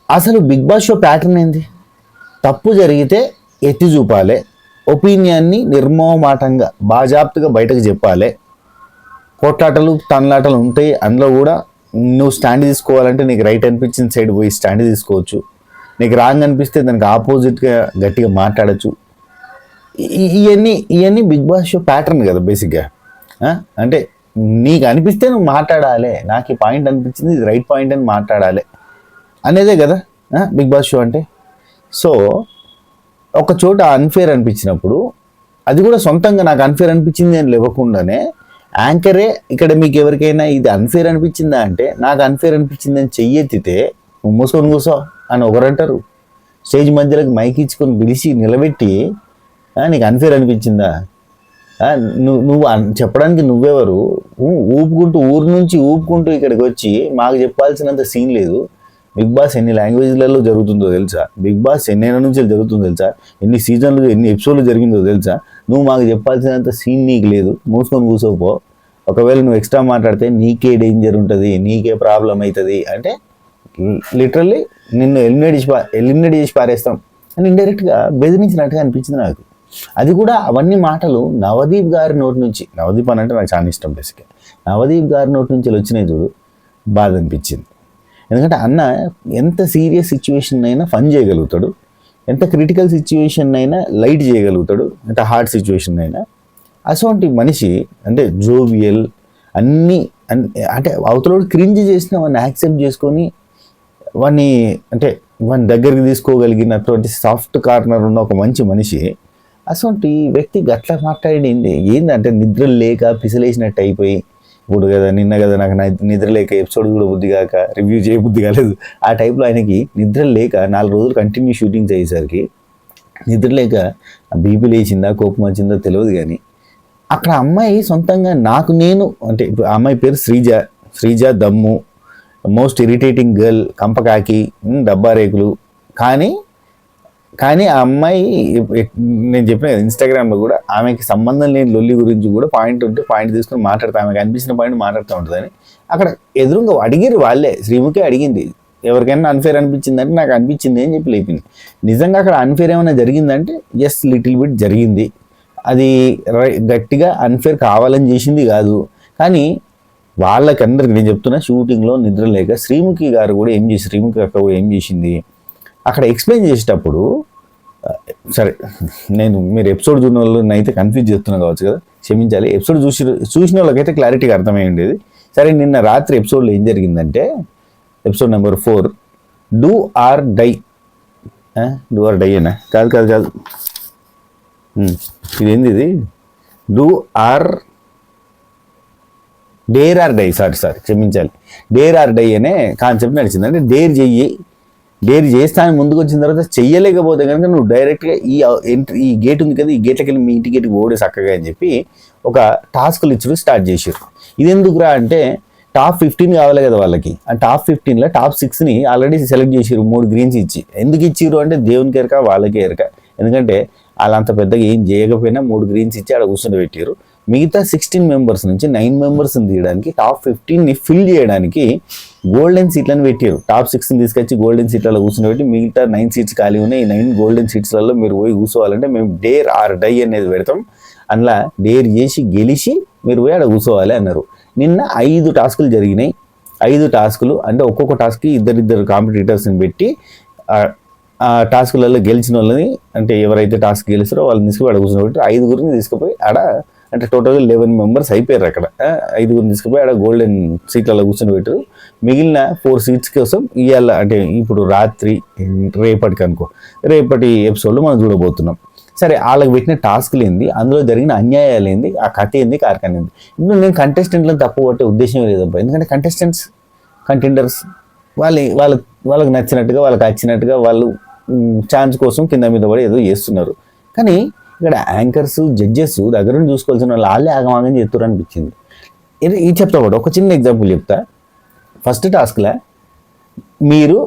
అసలు big boss show pattern ఏంది? తప్పు జరిగితే ఎత్తి చూపాలి, ఒపీనియన్ని నిర్మోహమాటంగా బాజాప్తుగా బయటకు చెప్పాలి. కొట్లాటలు తనలాటలు ఉంటాయి, అందులో కూడా నువ్వు స్టాండ్ తీసుకోవాలంటే నీకు రైట్ అనిపించిన సైడ్ పోయి స్టాండ్ తీసుకోవచ్చు, నీకు రాంగ్ అనిపిస్తే దానికి ఆపోజిట్గా గట్టిగా మాట్లాడచ్చు. ఇవన్నీ బిగ్ బాస్ షో ప్యాటర్న్ కదా బేసిక్గా. అంటే నీకు అనిపిస్తే నువ్వు మాట్లాడాలి, నాకు ఈ పాయింట్ అనిపించింది ఇది రైట్ పాయింట్ అని మాట్లాడాలి అనేదే కదా బిగ్ బాస్ షో అంటే. సో ఒక చోట అన్ఫేర్ అనిపించినప్పుడు అది కూడా సొంతంగా నాకు అన్ఫేర్ అనిపించింది అని లేవకుండానే యాంకరే ఇక్కడ మీకు ఎవరికైనా ఇది అన్ఫేర్ అనిపించిందా అంటే నాకు అన్ఫేర్ అనిపించింది అని చెయ్యెత్తితే నువ్వు మూసుకొని కూసో అని ఒకరంటారు. స్టేజ్ మధ్యలోకి మైక్ ఇచ్చుకొని పిలిచి నిలబెట్టి నీకు అన్ఫేర్ అనిపించిందా, నువ్వు చెప్పడానికి నువ్వెవరు? ఊపుకుంటూ ఊరు నుంచి ఊపుకుంటూ ఇక్కడికి వచ్చి మాకు చెప్పాల్సినంత సీన్ లేదు. బిగ్ బాస్ ఎన్ని లాంగ్వేజ్లలో జరుగుతుందో తెలుసా? బిగ్ బాస్ ఎన్నేళ్ళ నుంచి జరుగుతుందో తెలుసా? ఎన్ని సీజన్లు ఎన్ని ఎపిసోడ్లు జరిగిందో తెలుసా? నువ్వు మాకు చెప్పాల్సినంత సీన్ నీకు లేదు, మూసుకొని కూర్చోపో. ఒకవేళ నువ్వు ఎక్స్ట్రా మాట్లాడితే నీకే డేంజర్ ఉంటుంది, నీకే ప్రాబ్లం అవుతుంది అంటే లిటరల్లీ నిన్ను ఎలిమినేట్ చేసి పారేస్తాం అని ఇండైరెక్ట్గా బెదిరించినట్టుగా అనిపించింది నాకు. అది కూడా అవన్నీ మాటలు నవదీప్ గారి నోటి నుంచి, నవదీప్ అని అంటే నాకు చాలా ఇష్టం బేసిక్గా, నవదీప్ గారి నోటి నుంచి వచ్చినాయి చూడు, బాధ అనిపించింది. ఎందుకంటే అన్న ఎంత సీరియస్ సిచ్యువేషన్ అయినా ఫన్ చేయగలుగుతాడు, ఎంత క్రిటికల్ సిచ్యువేషన్ అయినా లైట్ చేయగలుగుతాడు, ఎంత హార్డ్ సిచ్యువేషన్ అయినా. అటువంటి మనిషి అంటే జోవియల్ అన్నీ అంటే అవతలోడు క్రింజ్ చేసిన వాడిని యాక్సెప్ట్ చేసుకొని వాడిని అంటే వాడిని దగ్గరికి తీసుకోగలిగినటువంటి సాఫ్ట్ కార్నర్ ఉన్న ఒక మంచి మనిషి అటువంటి వ్యక్తి గట్లా మాట్లాడింది ఏంటంటే నిద్ర లేక పిసిలేసినట్టు అయిపోయి, ఇప్పుడు కదా నిన్న కదా నాకు నిద్ర లేక ఎపిసోడ్ కూడా బుద్ధి కాక రివ్యూ చేయబుద్ధి కాలేదు ఆ టైప్లో ఆయనకి నిద్ర లేక 4 రోజులు కంటిన్యూ షూటింగ్స్ అయ్యేసరికి నిద్ర లేక బీపీ లేచిందా కోపం వచ్చిందో తెలియదు. కానీ అక్కడ అమ్మాయి సొంతంగా నేను అంటే ఇప్పుడు ఆ అమ్మాయి పేరు శ్రీజ దమ్ము, మోస్ట్ ఇరిటేటింగ్ గర్ల్, కంపకాకి, డబ్బా రేకులు. కానీ ఆ అమ్మాయి నేను చెప్పిన కదా ఇన్స్టాగ్రామ్లో కూడా ఆమెకి సంబంధం లేని లొల్లి గురించి కూడా పాయింట్ ఉంటే పాయింట్ తీసుకొని మాట్లాడతా, ఆమెకి అనిపించిన పాయింట్ మాట్లాడుతూ ఉంటుందని అక్కడ ఎదురుగా అడిగిరు వాళ్ళే. శ్రీముఖే అడిగింది ఎవరికైనా అన్ఫేర్ అనిపించిందంటే నాకు అనిపించింది అని చెప్పి లేపింది. నిజంగా అక్కడ అన్ఫేర్ ఏమైనా జరిగిందంటే ఎస్ లిటిల్ బిట్ జరిగింది. అది గట్టిగా అన్ఫేర్ కావాలని చేసింది కాదు. కానీ వాళ్ళకందరికి నేను చెప్తున్నా షూటింగ్లో నిద్ర లేక శ్రీముఖి గారు కూడా శ్రీముఖి అక్క కూడా ఏం చేసింది అక్కడ ఎక్స్ప్లెయిన్ చేసేటప్పుడు, సరే మీరు ఎపిసోడ్ చూసిన వాళ్ళని అయితే కన్ఫ్యూజ్ చేస్తున్నా కావచ్చు కదా, క్షమించాలి. ఎపిసోడ్ చూసిన వాళ్ళకైతే క్లారిటీగా అర్థమై ఉండేది. సరే నిన్న రాత్రి ఎపిసోడ్లో ఏం జరిగిందంటే episode number 4 do or die అనా కాదు ఇదేంది ఇది do or dare or die sorry క్షమించాలి, డేర్ ఆర్ డై అనే కాన్సెప్ట్ నడిచింది. అంటే డేర్ చేస్తాను ముందుకు వచ్చిన తర్వాత చెయ్యలేకపోతే కనుక నువ్వు డైరెక్ట్గా ఈ గేట్ ఉంది కదా, ఈ గేట్లకి వెళ్ళి మీ ఇంటి గేట్కి ఓడే చక్కగా అని చెప్పి ఒక టాస్క్లు ఇచ్చుడు స్టార్ట్ చేసారు. ఇది ఎందుకురా అంటే టాప్ 15 కావాలి కదా వాళ్ళకి. ఆ టాప్ 15లో టాప్ 6ని ఆల్రెడీ సెలెక్ట్ చేసారు 3 గ్రీన్స్ ఇచ్చి. ఎందుకు ఇచ్చిర్రు అంటే దేవునికి ఎరక వాళ్ళకే ఎరక. ఎందుకంటే వాళ్ళు అంత పెద్దగా ఏం చేయకపోయినా 3 గ్రీన్స్ ఇచ్చి ఆడ కూర్చొని పెట్టారు. మిగతా 16 మెంబర్స్ నుంచి 9 మెంబర్స్ని తీయడానికి టాప్ 15ని ఫిల్ చేయడానికి గోల్డెన్ సీట్లను పెట్టారు. టాప్ 6ని తీసుకొచ్చి గోల్డెన్ సీట్లలో కూర్చొని పెట్టి మిగతా 9 సీట్స్ ఖాళీ ఉన్నాయి. ఈ 9 గోల్డెన్ సీట్స్లలో మీరు పోయి కూర్చోవాలంటే మేము డేర్ ఆర్ డై అనేది పెడతాం, అందులో డేర్ చేసి గెలిచి మీరు పోయి ఆడ కూర్చోవాలి అన్నారు. నిన్న 5 టాస్కులు జరిగినాయి. 5 టాస్కులు అంటే ఒక్కొక్క టాస్క్కి ఇద్దరు కాంపిటీటర్స్ని పెట్టి ఆ టాస్కులలో గెలిచిన వాళ్ళని అంటే ఎవరైతే టాస్క్ గెలిచారో వాళ్ళని తీసుకుపోయి ఆడ కూర్చోబెట్టి 5గురిని తీసుకుపోయి ఆడ అంటే టోటల్గా 11 మెంబర్స్ అయిపోయారు. అక్కడ 5గురిని తీసుకుపోయి ఆడ గోల్డెన్ సీట్లలో కూర్చొని పెట్టారు. మిగిలిన 4 సీట్స్ కోసం ఇవాళ అంటే ఇప్పుడు రాత్రి రేపటి ఎపిసోడ్లో మనం చూడబోతున్నాం. సరే వాళ్ళకి పెట్టిన టాస్క్లు ఏంది, అందులో జరిగిన అన్యాయాలు ఏంది, ఆ కథ ఏంది, కార్ఖాన ఏంది. ఇప్పుడు నేను కంటెస్టెంట్లను తప్పు పట్టే ఉద్దేశం లేదబ్బా. ఎందుకంటే కంటెండర్స్ వాళ్ళకి నచ్చినట్టుగా వాళ్ళకి వచ్చినట్టుగా వాళ్ళు ఛాన్స్ కోసం కింద మీద పడి ఏదో చేస్తున్నారు. కానీ ఇక్కడ యాంకర్స్ జడ్జెస్ దగ్గర నుంచి చూసుకోవాల్సిన వాళ్ళు వాళ్ళే ఆగమాగం చేస్తారు అనిపించింది. ఇది చెప్తా కూడా ఒక చిన్న ఎగ్జాంపుల్ చెప్తా. ఫస్ట్ టాస్క్లో మీరు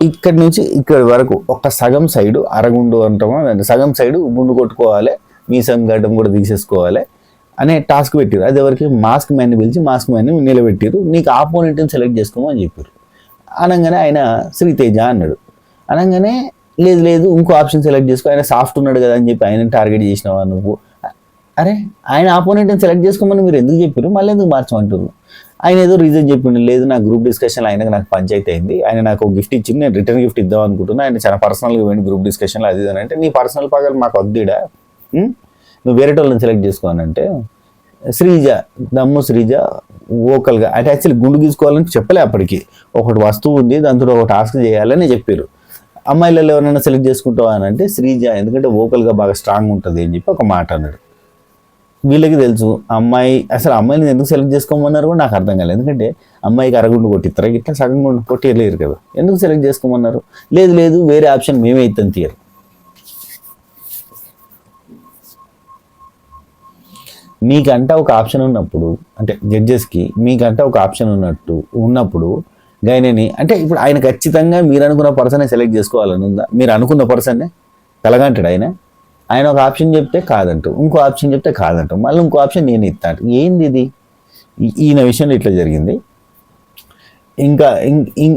ఇక్కడి నుంచి ఇక్కడి వరకు ఒక సగం సైడు అరగుండు అంటామో సగం సైడు గుండు కొట్టుకోవాలి, మీసం గడ్డం కూడా తీసేసుకోవాలి అనే టాస్క్ పెట్టారు. అది ఎవరికి మాస్క్ మ్యాన్ని పిలిచి మాస్క్ మ్యాన్ని నిలబెట్టారు. నీకు ఆపోనెంట్ని సెలెక్ట్ చేసుకోమని చెప్పారు. అనగానే ఆయన శ్రీతేజ అన్నాడు. అనగానే లేదు లేదు ఇంకో ఆప్షన్ సెలెక్ట్ చేసుకో, ఆయన సాఫ్ట్ ఉన్నాడు కదా అని చెప్పి ఆయన టార్గెట్ చేసినావా నువ్వు? అరే ఆయన ఆపోనెంట్ని సెలెక్ట్ చేసుకోమని మీరు ఎందుకు చెప్పారు, మళ్ళీ ఎందుకు మార్చమంటారు? ఆయన ఏదో రీజన్ చెప్పిండు, లేదు నా గ్రూప్ డిస్కషన్లో ఆయనకు నాకు పంచాయతీ అయింది, ఆయన నాకు ఒక గిఫ్ట్ ఇచ్చింది, నేను రిటర్న్ గిఫ్ట్ ఇద్దాం అనుకుంటున్నా, ఆయన చాలా పర్సనల్గా పోయింది గ్రూప్ డిస్కషన్లో అది అని. అంటే నీ పర్సనల్ పగలు మాకు వద్దుడా, నువ్వు వేరే వాళ్ళని సెలెక్ట్ చేసుకోవాలంటే శ్రీజ, దమ్ము శ్రీజ వోకల్గా అంటే యాక్చువల్లీ గుండు గీసుకోవాలని చెప్పలే, అప్పటికి ఒకటి వస్తువు ఉంది దాంతో ఒక టాస్క్ చేయాలని చెప్పారు. అమ్మాయిలలో ఎవరైనా సెలెక్ట్ చేసుకుంటావా అని అంటే శ్రీజ, ఎందుకంటే వోకల్గా బాగా స్ట్రాంగ్ ఉంటుంది అని చెప్పి ఒక మాట అన్నాడు. వీళ్ళకి తెలుసు అమ్మాయి, అసలు అమ్మాయిని ఎందుకు సెలెక్ట్ చేసుకోమన్నారు కూడా నాకు అర్థం కాలేదు. ఎందుకంటే అమ్మాయికి అరగుండు కొట్టిస్తారు, ఇట్లా సగం గుండు కొట్టియలేరు కదా, ఎందుకు సెలెక్ట్ చేసుకోమన్నారు? లేదు లేదు వేరే ఆప్షన్ మేమే ఇస్తాం తీయరు. మీకంట ఒక ఆప్షన్ ఉన్నప్పుడు, అంటే జడ్జెస్కి మీకంట ఒక ఆప్షన్ ఉన్నప్పుడు గైనని అంటే ఇప్పుడు ఆయన ఖచ్చితంగా మీరు అనుకున్న పర్సనే సెలెక్ట్ చేసుకోవాలని ఉందా? మీరు అనుకున్న పర్సన్నే కలగంటాడు ఆయన ఒక ఆప్షన్ చెప్తే కాదంటూ, ఇంకో ఆప్షన్ చెప్తే కాదంటూ, మళ్ళీ ఇంకో ఆప్షన్ నేను ఇస్తాను. ఏంది ఇది? ఈయన విషయంలో ఇట్లా జరిగింది. ఇంకా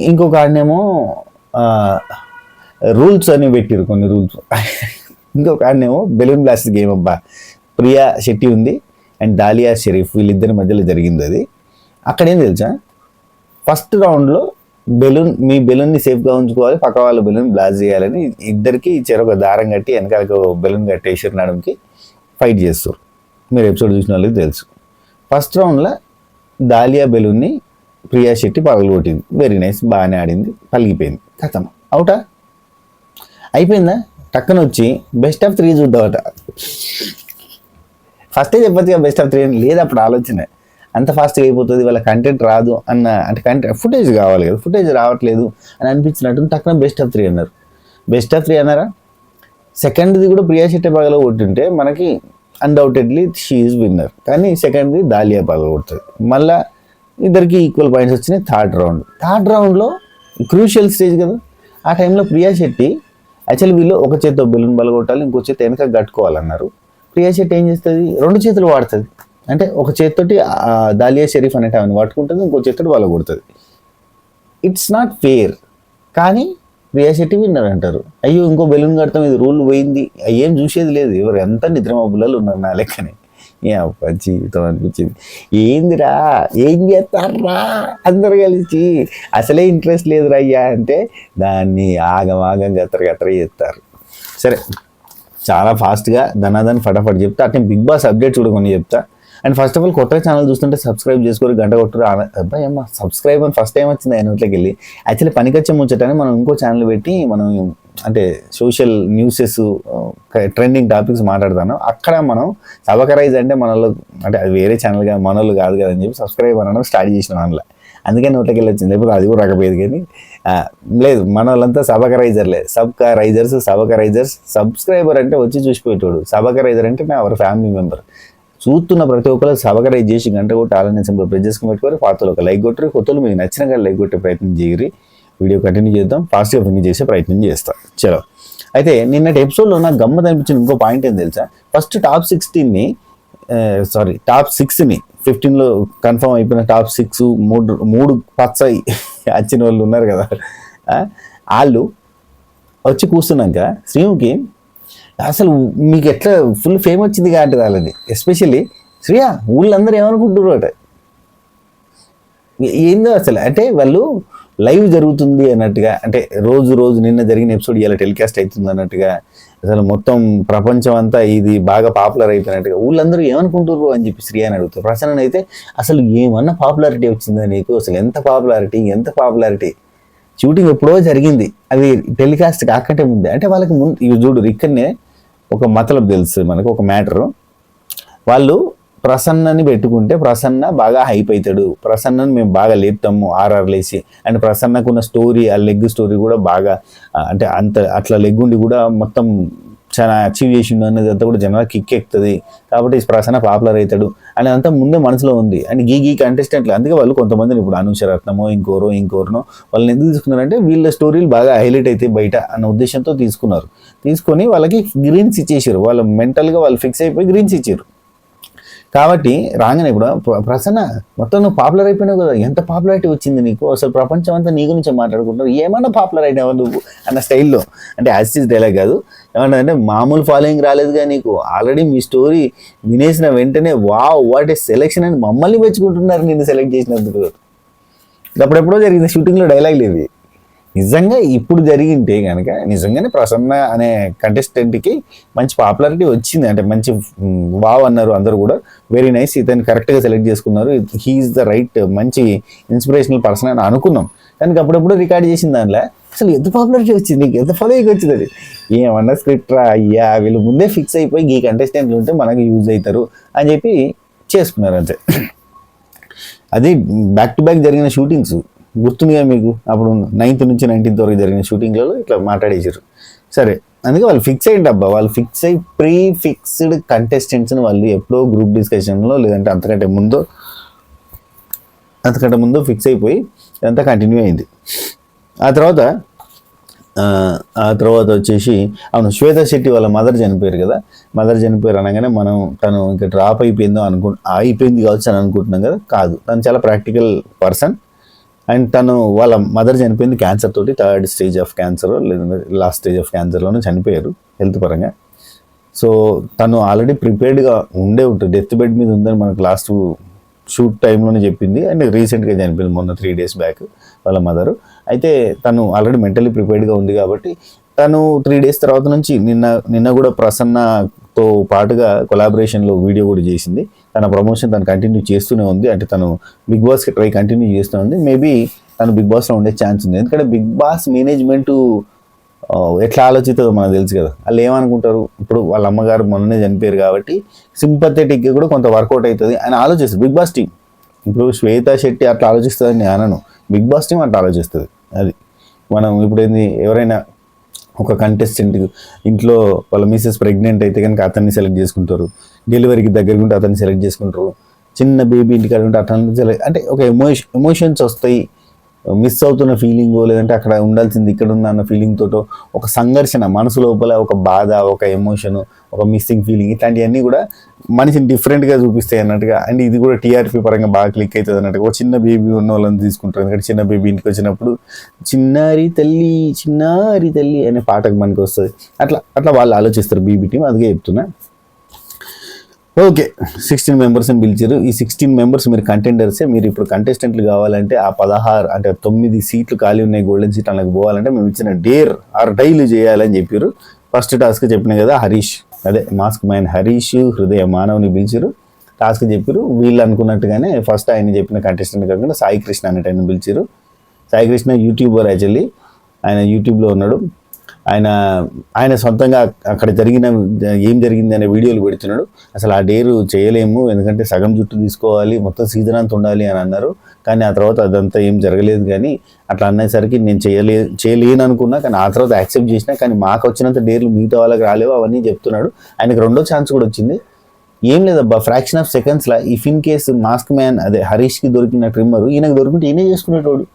ఇంకొక ఆడనేమో రూల్స్ అని పెట్టిరు, కొన్ని రూల్స్. ఇంకొక ఆడనేమో బెలూన్ బ్లాస్ట్ గేమ్. అబ్బా, ప్రియా శెట్టి ఉంది అండ్ దాలియా షరీఫ్ వీళ్ళిద్దరి మధ్యలో జరిగింది అది. అక్కడేం తెలుసా, ఫస్ట్ రౌండ్లో మీ బెలూన్ని సేఫ్గా ఉంచుకోవాలి, పక్క వాళ్ళ బెలూన్ బ్లాస్ట్ చేయాలని ఇద్దరికి చెరొక దారం కట్టి వెనకాలకు బెలూన్ కట్టేసారు, నడుంకి ఫైట్ చేస్తారు. మీరు ఎపిసోడ్ చూసిన వాళ్ళకి తెలుసు. ఫస్ట్ రౌండ్లో దాలియా బెలూన్ని ప్రియా శెట్టి పగలగొట్టింది, వెరీ నైస్, బాగానే ఆడింది, పలిగిపోయింది, కథం అవుటా అయిపోయిందా? టక్కన వచ్చి బెస్ట్ ఆఫ్ 3 చూద్దామట. ఫస్టే చెప్పచ్చు కదా బెస్ట్ ఆఫ్ 3 అని, లేదు అప్పుడు ఆలోచన అంత ఫాస్ట్గా అయిపోతుంది, వాళ్ళ కంటెంట్ రాదు అన్న, అంటే ఫుటేజ్ కావాలి కదా, ఫుటేజ్ రావట్లేదు అని అనిపించినట్టు టక్కున బెస్ట్ ఆఫ్ 3 అన్నారు. బెస్ట్ ఆఫ్ 3 అన్నారా? సెకండ్ది కూడా ప్రియా శెట్టి పగల కొట్టుంటే మనకి అన్డౌటెడ్లీ షీ ఈజ్ విన్నర్, కానీ సెకండ్ది దాలియా పగల కొడుతుంది. మళ్ళీ ఇద్దరికి ఈక్వల్ పాయింట్స్ వచ్చినాయి. థర్డ్ రౌండ్లో క్రూషియల్ స్టేజ్ కదా, ఆ టైంలో ప్రియా శెట్టి యాక్చువల్లీ వీళ్ళు ఒక చేతితో బెలూన్ బలగొట్టాలి, ఇంకో చేతి వెనక కట్టుకోవాలన్నారు. ప్రియా శెట్టి ఏం చేస్తుంది, 2 చేతులు వాడుతుంది. అంటే ఒక చేతితోటి దాలియా షరీఫ్ అనేట ఆమెను పట్టుకుంటుంది, ఇంకో చేతితో వాళ్ళ కొడుతుంది. It's not fair. కానీ ప్రియా శెట్టి విన్నర్ అంటారు. అయ్యో ఇంకో బెలూన్ కడతాం, ఇది రూల్ పోయింది, ఏం చూసేది లేదు, ఎవరు ఎంత నిద్రమబ్బులలో ఉన్నారు నా లెక్కనే. ఏ అప్ప జీవితం అనిపించింది. ఏందిరా ఏం చేస్తారా అందరు కలిసి, అసలే ఇంట్రెస్ట్ లేదురా అయ్యా అంటే దాన్ని ఆగం గత్తర చేస్తారు. సరే, చాలా ఫాస్ట్గా ధనాధన్ ఫటాఫట్ చెప్తా. అట్నే బిగ్ బాస్ అప్డేట్స్ కూడా కొన్ని చెప్తా. అండ్ ఫస్ట్ ఆఫ్ ఆల్ కొత్తగా ఛానల్ చూస్తుంటే సబ్స్క్రైబ్ చేసుకోరు, గంట కొట్టరు. అబ్బాయి అమ్మ సబ్స్క్రైబ్ అని ఫస్ట్ టైం వచ్చింది ఆయన నోట్లోకి వెళ్ళి. యాక్చువల్లీ పనికొచ్చే ముచ్చటని మనం ఇంకో ఛానల్ పెట్టి మనం అంటే సోషల్ న్యూసెస్, ట్రెండింగ్ టాపిక్స్ మాట్లాడతాను. అక్కడ మనం సబకరైజ్ అంటే మనలో, అంటే అది వేరే ఛానల్గా మనోళ్ళు కాదు కదా అని చెప్పి సబ్స్క్రైబ్ అనడం స్టార్ట్ చేసిన అందులో. అందుకని నోట్లోకి వెళ్ళి వచ్చింది, లేకపోతే అది కూడా రాకపోయేది. కానీ లేదు, మన వాళ్ళంతా సబకరైజర్లే, సబకరైజర్స్. సబ్స్క్రైబర్ అంటే వచ్చి చూసిపోయేటోడు, సబకరైజర్ అంటే నా అవర్ ఫ్యామిలీ మెంబర్. చూస్తున్న ప్రతి ఒక్కరు సబకరైజ్ చేసి గంట కొట్టి ఆలనే సింపుల్ ప్రెస్ చేసుకుని పెట్టుకోరు. పాతలు ఒక లైక్ కొట్టరు, కొత్తలు మీకు నచ్చిన కానీ లైక్ కొట్టే ప్రయత్నం చేయరు. వీడియో కంటిన్యూ చేద్దాం, ఫాస్ట్గా ఫినిష్ చేసే ప్రయత్నం చేస్తాం. చలో, అయితే నిన్నటి ఎపిసోడ్లో నాకు గమ్మత్ అనిపించిన ఇంకో పాయింట్ ఏం తెలుసా, ఫస్ట్ టాప్ 6ని 15లో కన్ఫర్మ్ అయిపోయిన టాప్ 6 మూడు పచ్చ వచ్చిన వాళ్ళు ఉన్నారు కదా, వాళ్ళు వచ్చి కూర్చున్నాక శ్రీముకి అసలు మీకు ఎట్లా ఫుల్ ఫేమ్ వచ్చింది కాబట్టి వాళ్ళని, ఎస్పెషల్లీ శ్రీయా ఊళ్ళందరూ ఏమనుకుంటున్నారు అట, ఏందో అసలు అంటే వాళ్ళు లైవ్ జరుగుతుంది అన్నట్టుగా, అంటే రోజు నిన్న జరిగిన ఎపిసోడ్ ఇలా టెలికాస్ట్ అవుతుంది అన్నట్టుగా, అసలు మొత్తం ప్రపంచం అంతా ఇది బాగా పాపులర్ అయిపోయినట్టుగా ఊళ్ళందరూ ఏమనుకుంటారు అని చెప్పి శ్రీ అని అడుగుతారు. ప్రసన్న అయితే అసలు ఏమన్నా పాపులారిటీ వచ్చిందా నీకు, అసలు ఎంత పాపులారిటీ, షూటింగ్ ఎప్పుడో జరిగింది, అది టెలికాస్ట్ కాకంటే ముందే, అంటే వాళ్ళకి ముందు ఇవి చూడు ఇక్కడనే ఒక మతలబ్ తెలుసు మనకు, ఒక మ్యాటరు. వాళ్ళు ప్రసన్నని పెట్టుకుంటే ప్రసన్న బాగా హైప్ అవుతాడు, ప్రసన్నని మేము బాగా లేపుతాము ఆర్ఆర్లేసి, అండ్ ప్రసన్నకున్న స్టోరీ, ఆ లెగ్ స్టోరీ కూడా బాగా, అంటే అట్లా లెగ్ ఉండి కూడా మొత్తం చాలా అచీవ్ చేసిండు అనేది అంతా కూడా జనాలు కిక్ ఎక్కుతుంది, కాబట్టి ప్రసన్న పాపులర్ అవుతాడు అని అంతా ముందే మనసులో ఉంది. అండ్ గీ కంటెస్టెంట్లు, అందుకే వాళ్ళు కొంతమందిని ఇప్పుడు అనుషరత్నమో ఇంకోరనో వాళ్ళని ఎందుకు తీసుకున్నారంటే వీళ్ళ స్టోరీలు బాగా హైలైట్ అయితే బయట అన్న ఉద్దేశంతో తీసుకొని వాళ్ళకి గ్రీన్స్ ఇచ్చేసారు, వాళ్ళు మెంటల్గా వాళ్ళు ఫిక్స్ అయిపోయి గ్రీన్స్ ఇచ్చారు. కాబట్టి రాగానే ఇప్పుడు ప్రసన్న మొత్తం నువ్వు పాపులర్ అయిపోయినావు కదా, ఎంత పాపులారిటీ వచ్చింది నీకు, అసలు ప్రపంచం అంతా నీ గురించి మాట్లాడుకుంటారు, ఏమన్నా పాపులర్ అయినావా నువ్వు అన్న స్టైల్లో. అంటే యాజ్ ఇస్ డైలాగ్ కాదు, ఏమన్నా అంటే మామూలు ఫాలోయింగ్ రాలేదుగా నీకు, ఆల్రెడీ మీ స్టోరీ వినేసిన వెంటనే వావ్ వాట్ ఏ సెలెక్షన్ అని మమ్మల్ని మెచ్చుకుంటున్నారు నిన్ను సెలెక్ట్ చేసినందుకు. అప్పుడెప్పుడో జరిగింది షూటింగ్లో డైలాగులు ఇవి. నిజంగా ఇప్పుడు జరిగింటే కనుక నిజంగానే ప్రసన్న అనే కంటెస్టెంట్కి మంచి పాపులారిటీ వచ్చింది, అంటే మంచి వావ్ అన్నారు అందరూ కూడా, వెరీ నైస్, ఇతను కరెక్ట్గా సెలెక్ట్ చేసుకున్నారు, హీఈస్ ద రైట్ మంచి ఇన్స్పిరేషనల్ పర్సన్ అని అనుకున్నాం. కానీ అప్పుడప్పుడు రికార్డ్ చేసిన దానిలో అసలు ఎంత పాపులారిటీ వచ్చింది, నీకు ఎంత ఫాలోయింగ్ వచ్చింది, అది ఏమన్నా స్క్రిప్ట్ రా అయ్యా, వీళ్ళు ముందే ఫిక్స్ అయిపోయి ఈ కంటెస్టెంట్లు ఉంటే మనకి యూజ్ అవుతారు అని చెప్పి చేసుకున్నారు అంతే. అది బ్యాక్ టు బ్యాక్ జరిగిన షూటింగ్స్ గుర్తుందిగా మీకు, అప్పుడు 9th నుంచి 19th వరకు జరిగిన షూటింగ్లలో ఇట్లా మాట్లాడేసారు. సరే, అందుకే వాళ్ళు ఫిక్స్ అయ్యింది అబ్బా, వాళ్ళు ఫిక్స్ అయ్యి ప్రీ ఫిక్స్డ్ కంటెస్టెంట్స్ని వాళ్ళు ఎప్పుడో గ్రూప్ డిస్కషన్లో లేదంటే అంతకంటే ముందు ఫిక్స్ అయిపోయి ఇదంతా కంటిన్యూ అయింది. ఆ తర్వాత వచ్చేసి అవును, శ్వేతా శెట్టి వాళ్ళ మదర్ చనిపోయారు కదా, మదర్ చనిపోయారు అనగానే తను ఇంకా డ్రాప్ అయిపోయింది కావచ్చు అని అనుకుంటున్నాం కదా, కాదు, తను చాలా ప్రాక్టికల్ పర్సన్. అండ్ తను వాళ్ళ మదర్ చనిపోయింది క్యాన్సర్ తోటి, 3rd స్టేజ్ ఆఫ్ క్యాన్సర్ లేదంటే లాస్ట్ స్టేజ్ ఆఫ్ క్యాన్సర్లోనే చనిపోయారు హెల్త్ పరంగా. సో తను ఆల్రెడీ ప్రిపేర్డ్గా ఉంటుంది, డెత్ బెడ్ మీద ఉందని మనకు లాస్ట్ షూట్ టైంలోనే చెప్పింది. అండ్ రీసెంట్గా చనిపోయింది మొన్న 3 days బ్యాక్ వాళ్ళ మదరు. అయితే తను ఆల్రెడీ మెంటలీ ప్రిపేర్డ్గా ఉంది కాబట్టి తను 3 days తర్వాత నుంచి నిన్న కూడా ప్రసన్నతో పాటుగా కొలాబరేషన్లో వీడియో కూడా చేసింది. తన ప్రమోషన్ తను కంటిన్యూ చేస్తూనే ఉంది, అంటే తను బిగ్ బాస్కి ట్రై కంటిన్యూ చేస్తూ ఉంది. మేబీ తను బిగ్ బాస్లో ఉండే ఛాన్స్ ఉంది, ఎందుకంటే బిగ్ బాస్ మేనేజ్మెంటు ఎట్లా ఆలోచిస్తుందో మనకు తెలుసు కదా. వాళ్ళు ఏమనుకుంటారు, ఇప్పుడు వాళ్ళ అమ్మగారు మొన్ననే చనిపోయారు కాబట్టి సింపథెటిక్గా కూడా కొంత వర్కౌట్ అవుతుంది అని ఆలోచిస్తుంది బిగ్ బాస్ టీం. ఇప్పుడు శ్వేతా శెట్టి అట్లా ఆలోచిస్తుందని నేను అనను, బిగ్ బాస్ టీం అట్లా ఆలోచిస్తుంది. అది మనం ఇప్పుడు ఎవరైనా ఒక కంటెస్టెంట్ ఇంట్లో వాళ్ళ మిసెస్ ప్రెగ్నెంట్ అయితే కనుక అతన్ని సెలెక్ట్ చేసుకుంటారు, డెలివరీకి దగ్గరగా ఉంటే అతన్ని సెలెక్ట్ చేసుకుంటారు, చిన్న బేబీ ఇంటికాడ ఉంటే అతన్ని సెలెక్ట్, అంటే ఒక ఎమోషన్స్ వస్తాయి, మిస్ అవుతున్న ఫీలింగో లేదంటే అక్కడ ఉండాల్సింది ఇక్కడ ఉన్న అన్న ఫీలింగ్ తోటో ఒక సంఘర్షణ మనసు లోపల, ఒక బాధ, ఒక ఎమోషను, ఒక మిస్సింగ్ ఫీలింగ్, ఇట్లాంటివన్నీ కూడా మనిషిని డిఫరెంట్గా చూపిస్తాయి అన్నట్టుగా. అండ్ ఇది కూడా టీఆర్పీ పరంగా బాగా క్లిక్ అవుతుంది అన్నట్టుగా. ఒక చిన్న బేబీ ఉన్న వాళ్ళని తీసుకుంటారు, ఎందుకంటే చిన్న బేబీ ఇంటికి వచ్చినప్పుడు చిన్నారి తల్లి అనే పాటకు మనకి వస్తుంది. అట్లా వాళ్ళు ఆలోచిస్తారు బీబీ టీం, అదిగే చెప్తున్నా. ఓకే, 16 మెంబర్స్ని పిలిచారు. ఈ 16 మెంబర్స్ మీరు కంటెండర్సే. మీరు ఇప్పుడు కంటెస్టెంట్లు కావాలంటే ఆ 16 అంటే 9 సీట్లు ఖాళీ ఉన్నాయి, గోల్డెన్ సీట్ అలాగే పోవాలంటే మేము ఇచ్చిన డైలు చేయాలని చెప్పారు. ఫస్ట్ టాస్క్ చెప్పిన కదా, హరీష్, అదే మాస్క్ మ్యాన్ హరీష్ హృదయ మానవ్ని పిలిచారు, టాస్క్ చెప్పారు. వీళ్ళు అనుకున్నట్టుగానే ఫస్ట్ ఆయన చెప్పిన కంటెస్టెంట్ కాకుండా సాయి కృష్ణ అనేట ఆయన పిలిచారు. సాయి కృష్ణ యూట్యూబర్, యాక్చువల్లీ ఆయన యూట్యూబ్లో ఉన్నాడు. ఆయన సొంతంగా అక్కడ ఏం జరిగింది అనే వీడియోలు పెడుతున్నాడు. అసలు ఆ డేరు చేయలేము, ఎందుకంటే సగం జుట్టు తీసుకోవాలి, మొత్తం సీజన్ అంతా ఉండాలి అని అన్నారు. కానీ ఆ తర్వాత అదంతా ఏం జరగలేదు. కానీ అట్లా అనేసరికి నేను చేయలేను అనుకున్నా, కానీ ఆ తర్వాత యాక్సెప్ట్ చేసినా, కానీ మాకు వచ్చినంత డేర్లు మిగతా వాళ్ళకి రాలేవు అవన్నీ చెప్తున్నాడు. ఆయనకు 2వ ఛాన్స్ కూడా వచ్చింది. ఏం లేదబ్బా, ఫ్రాక్షన్ ఆఫ్ సెకండ్స్లో if in case mask man అదే హరీష్కి దొరికిన ట్రిమ్మరు ఈయనకు దొరికితే ఈయనే చేసుకునేటోడు.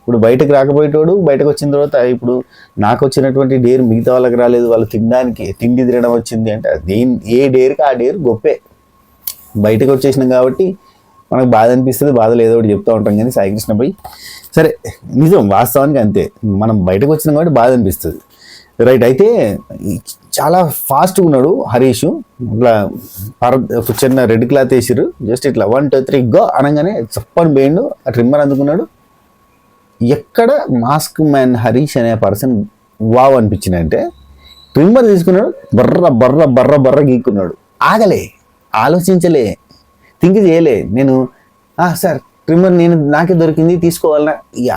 ఇప్పుడు బయటకు రాకపోయేటోడు, బయటకు వచ్చిన తర్వాత ఇప్పుడు నాకు వచ్చినటువంటి డేర్ మిగతా వాళ్ళకి రాలేదు, వాళ్ళు తిండి తినడం వచ్చింది అంటే ఏ డేర్కి ఆ డేర్ గొప్పే. బయటకు వచ్చేసినాం కాబట్టి మనకు బాధ అనిపిస్తుంది, బాధలు ఏదో ఒకటి చెప్తూ ఉంటాం. కానీ సాయి కృష్ణ పై సరే నిజం, వాస్తవానికి అంతే, మనం బయటకు వచ్చినాం కాబట్టి బాధ అనిపిస్తుంది, రైట్. అయితే చాలా ఫాస్ట్గా ఉన్నాడు హరీష్. ఇట్లా ఒక చిన్న రెడ్ క్లాత్ వేసిరు, జస్ట్ ఇట్లా 1 2 3 గో అనగానే చప్పని పోయిండు, ఆ ట్రిమ్మర్ అందుకున్నాడు. ఎక్కడ మాస్క్ మ్యాన్ హరీష్ అనే పర్సన్ వావ్ అనిపించింది అంటే, ట్రిమ్మర్ తీసుకున్నాడు, బర్ర గీక్కున్నాడు, ఆగలే, ఆలోచించలే, థింక్ చేయలే. నేను సార్ ట్రిమ్మర్ నాకే దొరికింది తీసుకోవాలన్నా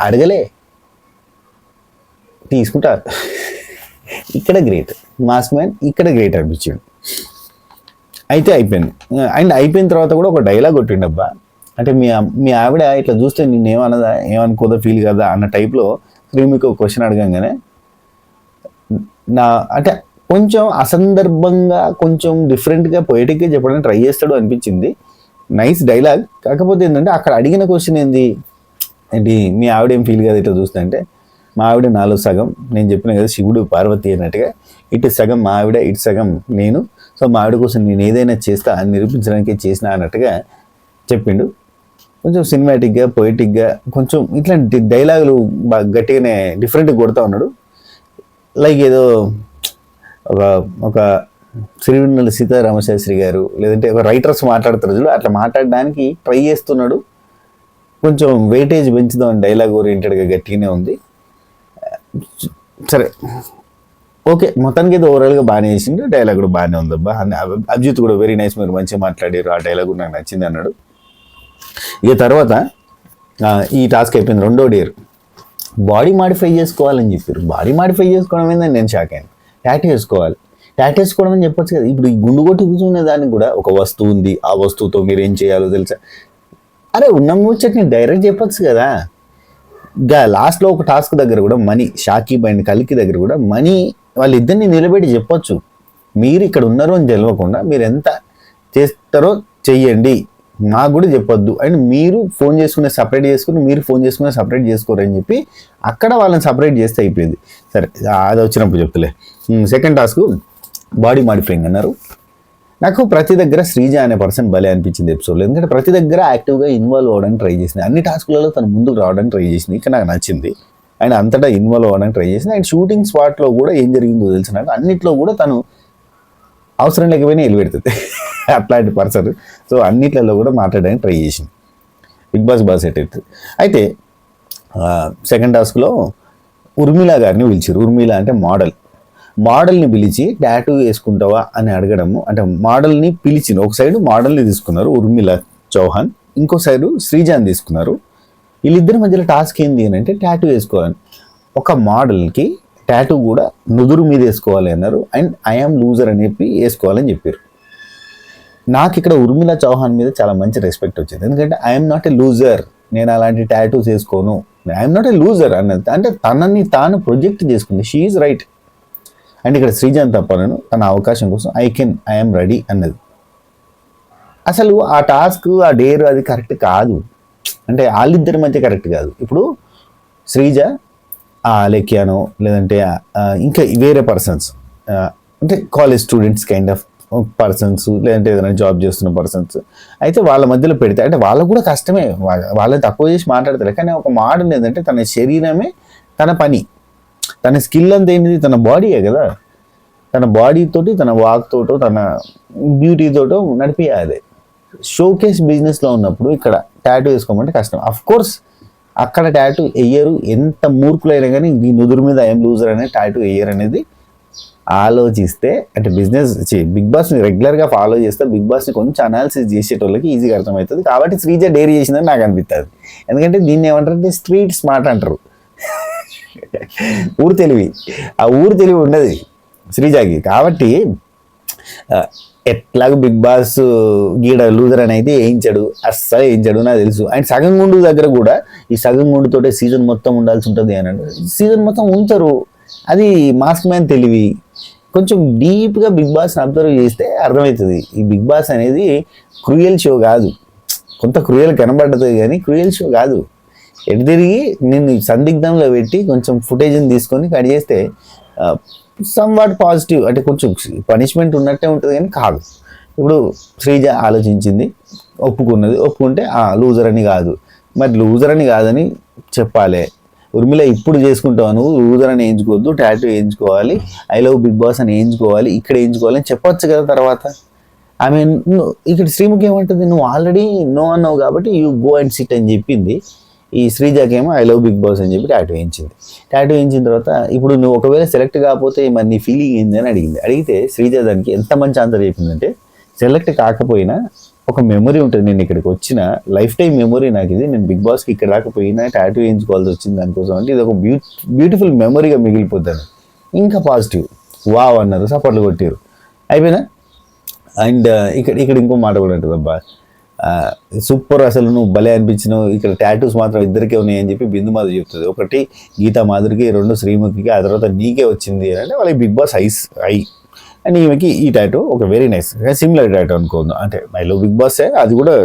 అడగలే, తీసుకుంటా. ఇక్కడ గ్రేట్ మాస్క్ మ్యాన్, ఇక్కడ గ్రేట్ అనిపించాడు. అయితే అయిపోయింది. అండ్ అయిపోయిన తర్వాత కూడా ఒక డైలాగ్ కొట్టిండబ్బా, అంటే మీ ఆవిడ ఇట్లా చూస్తే నిన్ను ఏమనుకోదా ఫీల్ కదా అన్న టైప్లో మీకు ఒక క్వశ్చన్ అడగంగానే అంటే కొంచెం అసందర్భంగా, కొంచెం డిఫరెంట్గా, పొయిటిక్గా చెప్పడానికి ట్రై చేస్తాడు అనిపించింది. Nice dialogue. కాకపోతే ఏంటంటే అక్కడ అడిగిన క్వశ్చన్ ఏంటి మీ ఆవిడ ఏం ఫీల్ కదా ఇట్లా చూస్తే అంటే, మా ఆవిడ నాలో సగం, నేను చెప్పిన కదా శివుడు పార్వతి అన్నట్టుగా, ఇటు సగం మా ఆవిడ, ఇటు సగం నేను. సో సో మా ఆవిడ కోసం నేను ఏదైనా చేస్తా అని నిరూపించడానికే చేసిన అన్నట్టుగా చెప్పిండు. కొంచెం సినిమాటిక్గా పొయిటిక్గా కొంచెం ఇట్లాంటి డైలాగులు బాగా గట్టిగానే డిఫరెంట్గా కొడుతూ ఉన్నాడు. లైక్ ఏదో ఒక ఒక శ్రీవెన్నెల సీతారామశాస్త్రి గారు లేదంటే ఒక రైటర్స్ మాట్లాడుతారు చూడు, అట్లా మాట్లాడడానికి ట్రై చేస్తున్నాడు. కొంచెం వెయిటేజ్ పెంచుదాం డైలాగ్ ఓరియంటెడ్గా గట్టిగానే ఉంది. సరే ఓకే, మొత్తానికి అయితే ఓవరాల్గా బాగానే చేసిండు. డైలాగ్ కూడా బాగానే ఉందబ్బా. అభిజిత్ కూడా వెరీ నైస్, మీరు మంచిగా మాట్లాడారు, ఆ డైలాగ్ కూడా నాకు నచ్చింది అన్నాడు. ఇక తర్వాత ఈ టాస్క్ అయిపోయింది. రెండో డేర్ బాడీ మాడిఫై చేసుకోవాలని చెప్పారు. బాడీ మాడిఫై చేసుకోవడం ఏందని నేను షాక్ అయ్యాను. టాటూ వేసుకోవాలి, టాటూ వేసుకోవడం అని చెప్పొచ్చు కదా. ఇప్పుడు ఈ గుండు కొట్టి కూర్చునే దానికి కూడా ఒక వస్తువు ఉంది, ఆ వస్తువుతో మీరు ఏం చేయాలో తెలుసా? అరే ఉన్న ముచ్చట్ని డైరెక్ట్ చెప్పొచ్చు కదా. ఇంకా లాస్ట్లో ఒక టాస్క్ దగ్గర కూడా మనీ, షాకీబ్ అండ్ కల్కి దగ్గర కూడా మనీ వాళ్ళిద్దరిని నిలబెట్టి చెప్పొచ్చు. మీరు ఇక్కడ ఉన్నారు అని తెలియకుండా మీరు ఎంత చేస్తారో చెయ్యండి, మాకు కూడా చెప్పొద్దు. అండ్ మీరు ఫోన్ చేసుకునే సపరేట్ చేసుకుని, మీరు ఫోన్ చేసుకునే సపరేట్ చేసుకోరని చెప్పి అక్కడ వాళ్ళని సపరేట్ చేస్తే అయిపోయింది. సరే అది వచ్చినప్పుడు చెప్తలే. సెకండ్ టాస్క్ బాడీ మాడిఫైయింగ్ అన్నారు. నాకు ప్రతి దగ్గర శ్రీజ అనే పర్సన్ భలే అనిపించింది ఎపిసోడ్లో. ఎందుకంటే ప్రతి దగ్గర యాక్టివ్గా ఇన్వాల్వ్ అవ్వడానికి ట్రై చేసింది. అన్ని టాస్క్లలో తను ముందుకు రావడానికి ట్రై చేసింది. ఇక్కడ నాకు నచ్చింది. అండ్ అంతటా ఇన్వాల్వ్ అవ్వడానికి ట్రై చేసింది. అండ్ షూటింగ్ స్పాట్లో కూడా ఏం జరిగిందో తెలిసినాక అన్నిట్లో కూడా తను అవసరం లేకపోయినా వెళ్ళిపెడుతుంది అట్లాంటి పర్సన్. సో అన్నిట్లలో కూడా మాట్లాడడానికి ట్రై చేసింది. బిగ్ బాస్ బాగా సెట్ అవుతుంది. అయితే సెకండ్ టాస్క్లో ఉర్మిళ గారిని పిలిచారు. ఉర్మిళ అంటే మోడల్ని పిలిచి టాటూ వేసుకుంటావా అని అడగడము. అంటే మోడల్ని పిలిచింది. ఒక సైడు మోడల్ని తీసుకున్నారు ఉర్మిళ చౌహాన్, ఇంకో సైడు శ్రీజాన్ తీసుకున్నారు. వీళ్ళిద్దరి మధ్యలో టాస్క్ ఏంది అని అంటే టాటూ వేసుకోవాలని. ఒక మోడల్కి టాటూ కూడా నుదురు మీద వేసుకోవాలి అన్నారు. అండ్ ఐఆమ్ లూజర్ అని చెప్పి వేసుకోవాలని చెప్పారు. నాకు ఇక్కడ ఉర్మిళ చౌహాన్ మీద చాలా మంచి రెస్పెక్ట్ వచ్చింది. ఎందుకంటే ఐఎమ్ నాట్ ఏ లూజర్, నేను అలాంటి టాటూస్ వేసుకోను, ఐఎమ్ నాట్ ఏ లూజర్ అన్నది. అంటే తనని తాను ప్రొజెక్ట్ చేసుకుంది. She is right. అండ్ ఇక్కడ శ్రీజాన్ తప్పనను తన అవకాశం కోసం ఐఎమ్ రెడీ అన్నది. అసలు ఆ టాస్క్, ఆ డేర్ అది కరెక్ట్ కాదు. అంటే వాళ్ళిద్దరి మధ్య కరెక్ట్ కాదు. ఇప్పుడు శ్రీజ లెక్యానో లేదంటే ఇంకా వేరే పర్సన్స్, అంటే college students kind of persons, లేదంటే ఏదైనా జాబ్ చేస్తున్న పర్సన్స్ అయితే వాళ్ళ మధ్యలో పెడితే అంటే వాళ్ళకు కూడా కష్టమే, వాళ్ళని తక్కువ చేసి మాట్లాడతారు. కానీ ఒక మోడల్ ఏంటంటే తన శరీరమే తన పని, తన స్కిల్ అంతా ఏంటిది తన బాడీయే కదా. తన బాడీతోటి, తన వాక్ తోటో, తన బ్యూటీతోటో నడిపియాలి. షోకేస్ బిజినెస్లో ఉన్నప్పుడు ఇక్కడ టాటూ వేసుకోమంటే కష్టం. అఫ్ కోర్స్ అక్కడ టాటూ వేయరు, ఎంత మూర్ఖులైనా కానీ ఈ నుదురు మీద ఐఎమ్ లూజర్ అనే టాటూ వేయరు అనేది ఆలోచిస్తే, అంటే బిగ్ బాస్ని రెగ్యులర్గా ఫాలో చేస్తే బిగ్ బాస్ని కొంచెం అనాలిసిస్ చేసేటోళ్ళకి ఈజీగా అర్థమవుతుంది. కాబట్టి శ్రీజ డేర్ చేసిందని నాకు అనిపిస్తుంది. ఎందుకంటే దీన్ని ఏమంటారంటే స్ట్రీట్ స్మార్ట్ అంటారు. ఊరు తెలివి, ఆ ఊరు తెలివి ఉండదు శ్రీజాకి. కాబట్టి ఎట్లాగో బిగ్ బాస్ గీడ లూజర్ అని అయితే వేయించాడు, అస్సలు వేయించాడు నాకు తెలుసు. అండ్ సగం గుండు దగ్గర కూడా ఈ సగం గుండుతోటే సీజన్ మొత్తం ఉండాల్సి ఉంటుంది అని అంటే సీజన్ మొత్తం ఉంచరు. అది మాస్క్ మ్యాన్ తెలివి. కొంచెం డీప్గా బిగ్ బాస్ని అబ్జర్వ్ చేస్తే అర్థమవుతుంది. ఈ బిగ్ బాస్ అనేది క్రూయల్ షో కాదు. కొంత క్రూయల్ కనబడుతుంది కానీ క్రూయల్ షో కాదు. ఎటు తిరిగి నేను సందిగ్ధంలో పెట్టి కొంచెం ఫుటేజ్ని తీసుకొని కట్ చేస్తే సమ్వాట్ పాజిటివ్, అంటే కొంచెం పనిష్మెంట్ ఉన్నట్టే ఉంటుంది కానీ కాదు. ఇప్పుడు శ్రీజ ఆలోచించింది, ఒప్పుకుంటే లూజర్ అని కాదు. మరి లూజర్ అని కాదని చెప్పాలి. ఉర్మిళ ఇప్పుడు చేసుకుంటావు, నువ్వు లూజర్ అని వేయించుకోవద్దు, టాటూ వేయించుకోవాలి, ఐ లవ్ బిగ్ బాస్ అని వేయించుకోవాలి, ఇక్కడ వేయించుకోవాలి అని చెప్పొచ్చు కదా. తర్వాత ఆమె ఇక్కడ శ్రీముఖి ఏమంటుంది, నువ్వు ఆల్రెడీ నో అన్నావు కాబట్టి యూ గో అండ్ సిట్ అని చెప్పింది. ఈ శ్రీజాకేమో ఐ లవ్ బిగ్ బాస్ అని చెప్పి టాటూ వేయించింది. టాటూ వేయించిన తర్వాత ఇప్పుడు నువ్వు ఒకవేళ సెలెక్ట్ కాకపోతే మరి నీ ఫీలింగ్ ఏంది అని అడిగితే శ్రీజ దానికి ఎంత మంచి ఆన్సర్ చెప్పిందంటే, సెలెక్ట్ కాకపోయినా ఒక మెమరీ ఉంటుంది, నేను ఇక్కడికి వచ్చిన లైఫ్ టైం మెమరీ నాకు ఇది, నేను బిగ్ బాస్కి ఇక్కడ రాకపోయినా టాటూ వేయించుకోవాల్సి వచ్చింది దానికోసం అంటే ఇది ఒక బ్యూటిఫుల్ మెమరీగా మిగిలిపోతాను. ఇంకా పాజిటివ్ వావ్ అన్నారు, సపోర్ట్లు కొట్టారు, అయిపోయినా. అండ్ ఇక్కడ ఇంకో మాట కూడా ఉంటుంది, అబ్బా సూపర్, అసలు నువ్వు భలే అనిపించినావు, ఇక్కడ టాటూస్ మాత్రం ఇద్దరికే ఉన్నాయని చెప్పి బిందు మాధురి చెప్తుంది. ఒకటి గీతా మాధురికి, రెండు శ్రీముఖికి, ఆ తర్వాత నీకే వచ్చింది అంటే వాళ్ళకి బిగ్ బాస్ ఐ అండ్ ఈమెకి ఈ టాటూ ఒక వెరీ నైస్ సిమిలర్ టాటూ అనుకోండి. అంటే ఐ లవ్ బిగ్ బాసే, అది కూడా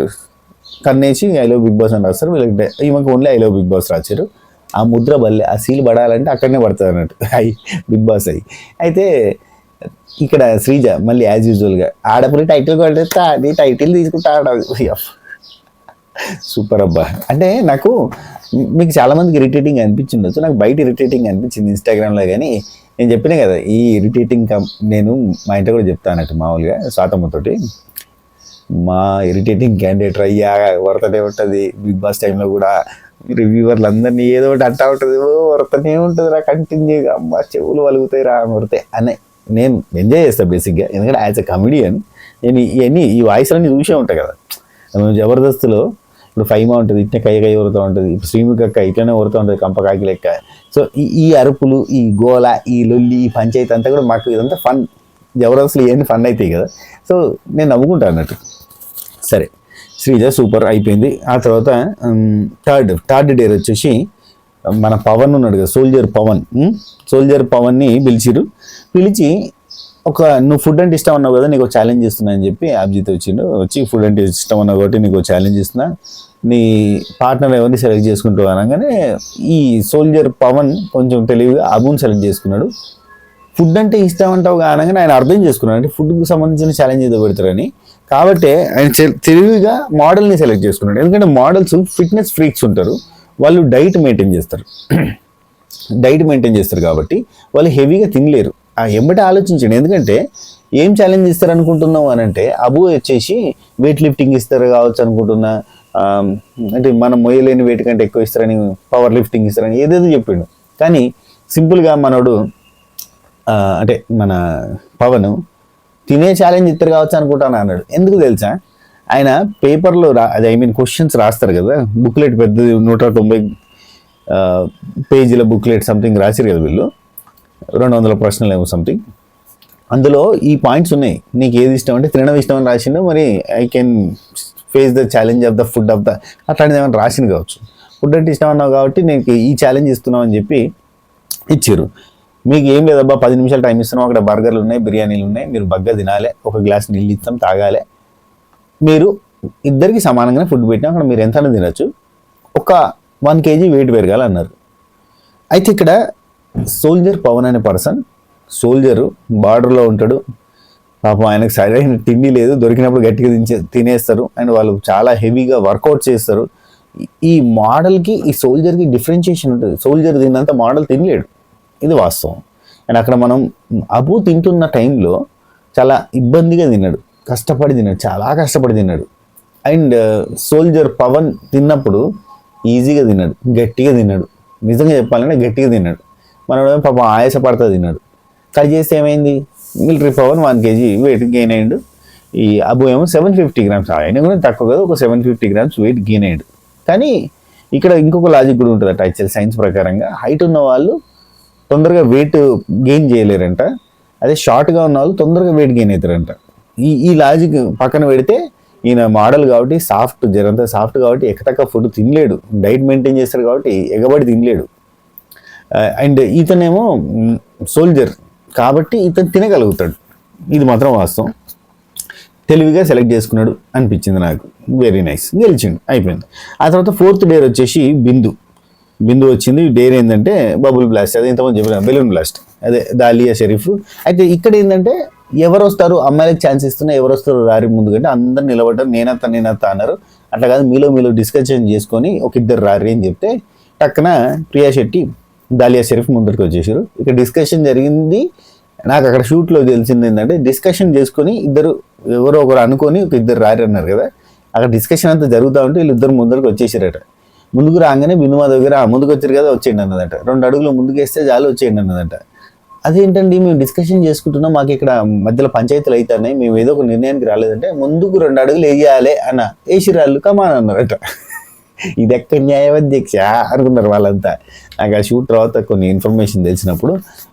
కన్నేసి ఐ లవ్ బిగ్ బాస్ అని రాస్తారు. వీళ్ళకి ఈమెకి only I love Bigg Boss రాశారు. ఆ ముద్ర బల్లే, ఆ సీల్ పడాలంటే అక్కడనే పడుతుంది అన్నట్టు బిగ్ బాస్ అయితే ఇక్కడ శ్రీజ మళ్ళీ యాజ్ యూజువల్గా ఆడపురి టైటిల్ కొట్టేస్తా అది టైటిల్ తీసుకుంటా సూపర్ అబ్బా. అంటే నాకు మీకు చాలామందికి ఇరిటేటింగ్ అనిపించిండొచ్చు, నాకు బయట ఇరిటేటింగ్ అనిపించింది ఇన్స్టాగ్రామ్లో. కానీ నేను చెప్పినా కదా ఈ ఇరిటేటింగ్ నేను మా ఇంట్లో కూడా చెప్తాను అన్నట్టు మామూలుగా స్వాతమ్మతోటి. మా ఇరిటేటింగ్ క్యాండిడేట్ అయ్యా వరతనే ఉంటుంది బిగ్ బాస్ టైంలో కూడా. రివ్యూవర్లు అందరినీ ఏదో ఒకటి అంటా ఉంటుంది, వరతనే ఉంటుంది రా కంటిన్యూగా, అమ్మ చెవులు వలుగుతాయి రా వరతే అని నేను ఎంజాయ్ చేస్తాను బేసిక్గా. ఎందుకంటే యాజ్ ఎ కమెడియన్ నేను ఇవన్నీ ఈ వాయిస్లన్నీ చూసే ఉంటాయి కదా. జబర్దస్త్లో ఇప్పుడు ఫైమా ఉంటుంది, ఇట్నే కై వరుతూ ఉంటుంది, ఇప్పుడు శ్రీముఖ అక్క ఇట్లనే వరుతూ ఉంటుంది కంపకాకి లెక్క. సో ఈ అరుపులు, ఈ గోల, ఈ లొల్లి, ఈ పంచాయతీ అంతా కూడా మాకు ఇదంతా ఫన్. జబర్దస్త్లో ఏంటి ఫన్ అవుతాయి కదా. సో నేను నవ్వుకుంటాను అన్నట్టు. సరే శ్రీజ సూపర్ అయిపోయింది. ఆ తర్వాత థర్డ్ డే వచ్చేసి మన పవన్ ఉన్నాడు కదా, సోల్జర్ పవన్ని పిలిచి నువ్వు ఫుడ్ అంటే ఇష్టం అన్నావు కదా, నీకు ఛాలెంజ్ ఇస్తున్నా అని చెప్పి అభిజిత్ వచ్చి ఫుడ్ అంటే ఇష్టం అన్నావు కాబట్టి నీకు ఛాలెంజ్ ఇస్తున్నా, నీ పార్ట్నర్ ఎవరిని సెలెక్ట్ చేసుకుంటావు అనగానే ఈ సోల్జర్ పవన్ కొంచెం తెలివిగా అబుని సెలెక్ట్ చేసుకున్నాడు. ఫుడ్ అంటే ఇష్టం అంటావు అనగానే ఆయన అర్థం చేసుకున్నాడు అంటే ఫుడ్కి సంబంధించిన ఛాలెంజ్ ఏదో పెడతారని. కాబట్టి ఆయన తెలివిగా మోడల్ని సెలెక్ట్ చేసుకున్నాడు. ఎందుకంటే మోడల్స్ ఫిట్నెస్ ఫ్రీక్స్ ఉంటారు, వాళ్ళు డైట్ మెయింటైన్ చేస్తారు కాబట్టి వాళ్ళు హెవీగా తినలేరు. ఆ ఎంబటి ఆలోచించండి. ఎందుకంటే ఏం ఛాలెంజ్ ఇస్తారు అనుకుంటున్నావు అని అంటే అబు వచ్చేసి వెయిట్ లిఫ్టింగ్ ఇస్తారు కావచ్చు అనుకుంటున్నా, అంటే మనం మొయ్యలేని వెయిట్ కంటే ఎక్కువ ఇస్తారని, పవర్ లిఫ్టింగ్ ఇస్తారని ఏదేదో చెప్పిండు. కానీ సింపుల్గా మనోడు అంటే మన పవన్ తినే ఛాలెంజ్ ఇస్తారు కావచ్చు అనుకుంటాను అన్నాడు. ఎందుకు తెలుసా, ఆయన పేపర్లో క్వశ్చన్స్ రాస్తారు కదా, బుక్లెట్ పెద్దది 190 పేజీల బుక్లెట్ సంథింగ్ రాసిరు కదా వీళ్ళు, 200 ప్రశ్నలు ఏమో సంథింగ్. అందులో ఈ పాయింట్స్ ఉన్నాయి, నీకు ఏది ఇష్టం అంటే తినడం ఇష్టం అని రాసిండు, మరి I can face the challenge of the food of the అట్లాంటిది ఏమైనా రాసింది కావచ్చు. ఫుడ్ అంటే ఇష్టం అన్నావు కాబట్టి నీకు ఈ ఛాలెంజ్ ఇస్తున్నావు అని చెప్పి ఇచ్చారు. మీకు ఏం లేదబ్బా 10 నిమిషాలు టైం ఇస్తున్నాం, అక్కడ బర్గర్లు ఉన్నాయి, బిర్యానీలు ఉన్నాయి, మీరు బర్గర్ తినాలి, ఒక గ్లాస్ నీళ్ళు ఇస్తాం తాగాలి, మీరు ఇద్దరికి సమానంగానే ఫుడ్ పెట్టినా అక్కడ మీరు ఎంత తినచ్చు, ఒక 1 kg వెయిట్ పెరగాలన్నారు. అయితే ఇక్కడ సోల్జర్ పవన్ అనే పర్సన్, సోల్జరు బార్డర్లో ఉంటాడు, పాపం ఆయనకు సరైన తిండి లేదు, దొరికినప్పుడు గట్టిగా తినేస్తారు అండ్ వాళ్ళు చాలా హెవీగా వర్కౌట్ చేస్తారు. ఈ మోడల్కి ఈ సోల్జర్కి డిఫరెన్షియేషన్ ఉంటుంది. సోల్జర్ తిన్నంత మోడల్ తినలేడు, ఇది వాస్తవం. అండ్ అక్కడ మనం అబు తింటున్న టైంలో చాలా ఇబ్బందిగా తిన్నాడు, చాలా కష్టపడి తిన్నాడు. అండ్ సోల్జర్ పవన్ తిన్నప్పుడు ఈజీగా తిన్నాడు, గట్టిగా తిన్నాడు. నిజంగా చెప్పాలంటే గట్టిగా తిన్నాడు. మనోడేమో పాపం ఆయాసపడతా తిన్నాడు. కట్ చేస్తే ఏమైంది, military Pavan 1 kg weight gain అయ్యాడు. ఈ అబు ఏమో 750 grams, ఆయన కూడా తక్కువ కదా, ఒక 750 grams వెయిట్ గెయిన్ అయ్యాడు. కానీ ఇక్కడ ఇంకొక లాజిక్ కూడా ఉంటుంది యాక్చువల్ సైన్స్ ప్రకారంగా. హైట్ ఉన్న వాళ్ళు తొందరగా వెయిట్ గెయిన్ చేయలేరంట, అదే షార్ట్గా ఉన్న వాళ్ళు తొందరగా వెయిట్ గెయిన్ అవుతారంట. ఈ లాజిక్ పక్కన పెడితే ఈయన మోడల్ కాబట్టి జరంతా సాఫ్ట్ కాబట్టి ఎక్కతక్క ఫుడ్ తినలేడు, డైట్ మెయింటైన్ చేస్తాడు కాబట్టి ఎగబడి తినలేడు. అండ్ ఇతనేమో సోల్జర్ కాబట్టి ఇతను తినగలుగుతాడు, ఇది మాత్రం వాస్తవం. తెలివిగా సెలెక్ట్ చేసుకున్నాడు అనిపించింది నాకు. వెరీ నైస్, గెలిచిండు, అయిపోయింది. ఆ తర్వాత 4th డే వచ్చేసి బిందు వచ్చింది. డేర్ ఏంటంటే బబుల్ బ్లాస్ట్, అదే ఇంతకుముందు చెప్పిన బెలూన్ బ్లాస్ట్, అదే దాలియా షరీఫ్. అయితే ఇక్కడ ఏంటంటే ఎవరు వస్తారు, అమ్మాయిలకు ఛాన్స్ ఇస్తున్నా ఎవరు వస్తారు రారి ముందు కంటే అందరు నిలబడ్డారు, నేనత్తా అన్నారు. అట్లా కాదు, మీలో డిస్కషన్ చేసుకొని ఒక ఇద్దరు రారి అని చెప్తే టక్కున ప్రియా శెట్టి, దాలియా షరీఫ్ ముందరికి వచ్చేసారు. ఇక్కడ డిస్కషన్ జరిగింది. నాకు అక్కడ షూట్లో తెలిసింది ఏంటంటే డిస్కషన్ చేసుకొని ఎవరో ఒకరు అనుకొని ఒక ఇద్దరు రారి అన్నారు కదా, అక్కడ డిస్కషన్ అంతా జరుగుతూ ఉంటే వీళ్ళిద్దరు ముందరికి వచ్చేసారట. ముందుకు రాగానే బిందుమా దగ్గర ముందుకు వచ్చారు కదా వచ్చేయండి అన్నదట, 2 అడుగులు ముందుకు వేస్తే చాలు వచ్చేయండి అన్నదట. అదేంటండి మేము డిస్కషన్ చేసుకుంటున్నాం, మాకు ఇక్కడ మధ్యలో పంచాయతీలు అవుతున్నాయి, మేము ఏదో ఒక నిర్ణయానికి రాలేదంటే ముందుకు 2 అడుగులు వేయాలి అన్న, వేసిరాళ్ళు కమాన్ అన్నారట. ఇది ఎక్కడ న్యాయం అధ్యక్ష అనుకున్నారు వాళ్ళంతా. నాకు ఆ షూట్ తర్వాత కొన్ని ఇన్ఫర్మేషన్ తెలిసినప్పుడు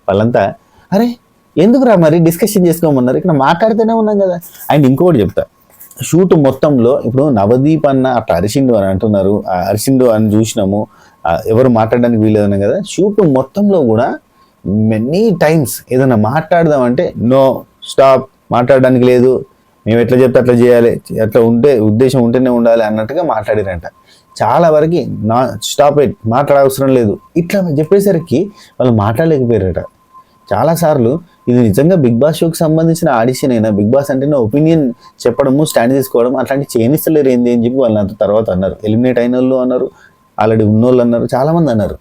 వాళ్ళంతా అరే ఎందుకురా మరి డిస్కషన్ చేసుకోమన్నారు, ఇక్కడ మాట్లాడుతూనే ఉన్నాం కదా. అండ్ ఇంకొకటి చెప్తా, షూట్ మొత్తంలో ఇప్పుడు నవదీప్ అన్న అట్లా అరిసిండు అని అంటున్నారు, అరిసిండు అని చూసినాము, ఎవరు మాట్లాడడానికి వీలేదన్నాం కదా. షూట్ మొత్తంలో కూడా మెనీ టైమ్స్ ఏదైనా మాట్లాడదామంటే నో స్టాప్, మాట్లాడడానికి లేదు, మేము ఎట్లా చెప్తే అట్లా చేయాలి, అట్లా ఉద్దేశం ఉంటేనే ఉండాలి అన్నట్టుగా మాట్లాడారంట. చాలా వరకు స్టాప్ ఇట్, మాట్లాడ అవసరం లేదు ఇట్లా చెప్పేసరికి వాళ్ళు మాట్లాడలేకపోయారట. చాలాసార్లు ఇది నిజంగా బిగ్ బాస్ షోకి సంబంధించిన ఆడిషన్ అయినా, బిగ్ బాస్ అంటేనే ఒపీనియన్ చెప్పడము, స్టాండ్ తీసుకోవడం అట్లాంటి చేయనిస్తలేరు ఏంది అని చెప్పి వాళ్ళు అంత తర్వాత అన్నారు. ఎలిమినేట్ అయిన వాళ్ళు అన్నారు, ఆల్రెడీ ఉన్నోళ్ళు అన్నారు, చాలామంది అన్నారు.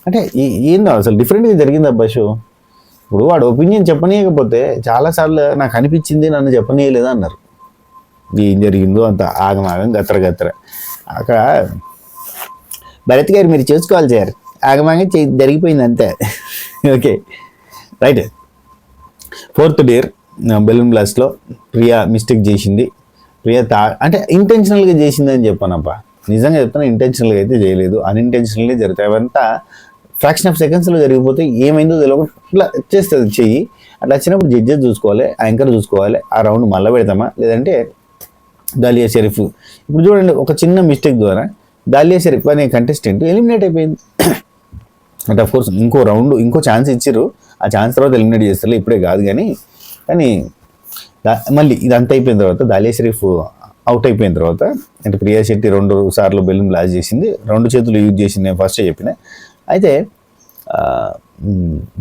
అంటే ఏందో అసలు డిఫరెంట్గా జరిగింది అబ్బా షో. ఇప్పుడు వాడు ఒపీనియన్ చెప్పనీయకపోతే చాలాసార్లు నాకు అనిపించింది, నన్ను చెప్పనీయలేదా అన్నారు. ఏం జరిగిందో అంత ఆగమాగం గత్ర అక్కడ భరత్ గారు మీరు చూసుకోవాలి సార్, ఆగమాగం జరిగిపోయింది అంతే. Okay right. 4th dare balloon బ్లాస్ట్లో ప్రియా మిస్టేక్ చేసింది. ప్రియా అంటే ఇంటెన్షనల్గా చేసింది అని చెప్పానబ్బా. నిజంగా చెప్తాను, ఇంటెన్షనల్గా అయితే చేయలేదు, అన్ఇంటెన్షనల్గా జరుగుతాయి. అవంతా ఫ్రాక్షన్ ఆఫ్ సెకండ్స్లో జరిగిపోతే ఏమైందో తెలియకుండా ఇట్లా చేస్తుంది చెయ్యి. అట్లా వచ్చినప్పుడు జడ్జెస్ చూసుకోవాలి, యాంకర్ చూసుకోవాలి, ఆ రౌండ్ మళ్ళీ పెడతామా లేదంటే దాలియా షరీఫ్. ఇప్పుడు చూడండి, ఒక చిన్న మిస్టేక్ ద్వారా దాలియా షరీఫ్ అనే కంటెస్టెంట్ ఎలిమినేట్ అయిపోయింది. అంటే ఆఫ్ కోర్స్ ఇంకో రౌండ్ ఇంకో ఛాన్స్ ఇచ్చారు, ఆ ఛాన్స్ తర్వాత ఎలిమినేట్ చేస్తారు, ఇప్పుడే కాదు. కానీ మళ్ళీ ఇదంతా అయిపోయిన తర్వాత దాలియా షరీఫ్ అవుట్ అయిపోయిన తర్వాత, అంటే ప్రియా శెట్టి 2 సార్లు బెలూన్ బ్లాస్ట్ చేసింది, 2 చేతులు యూజ్ చేసింది, నేను ఫస్టే చెప్పిన. అయితే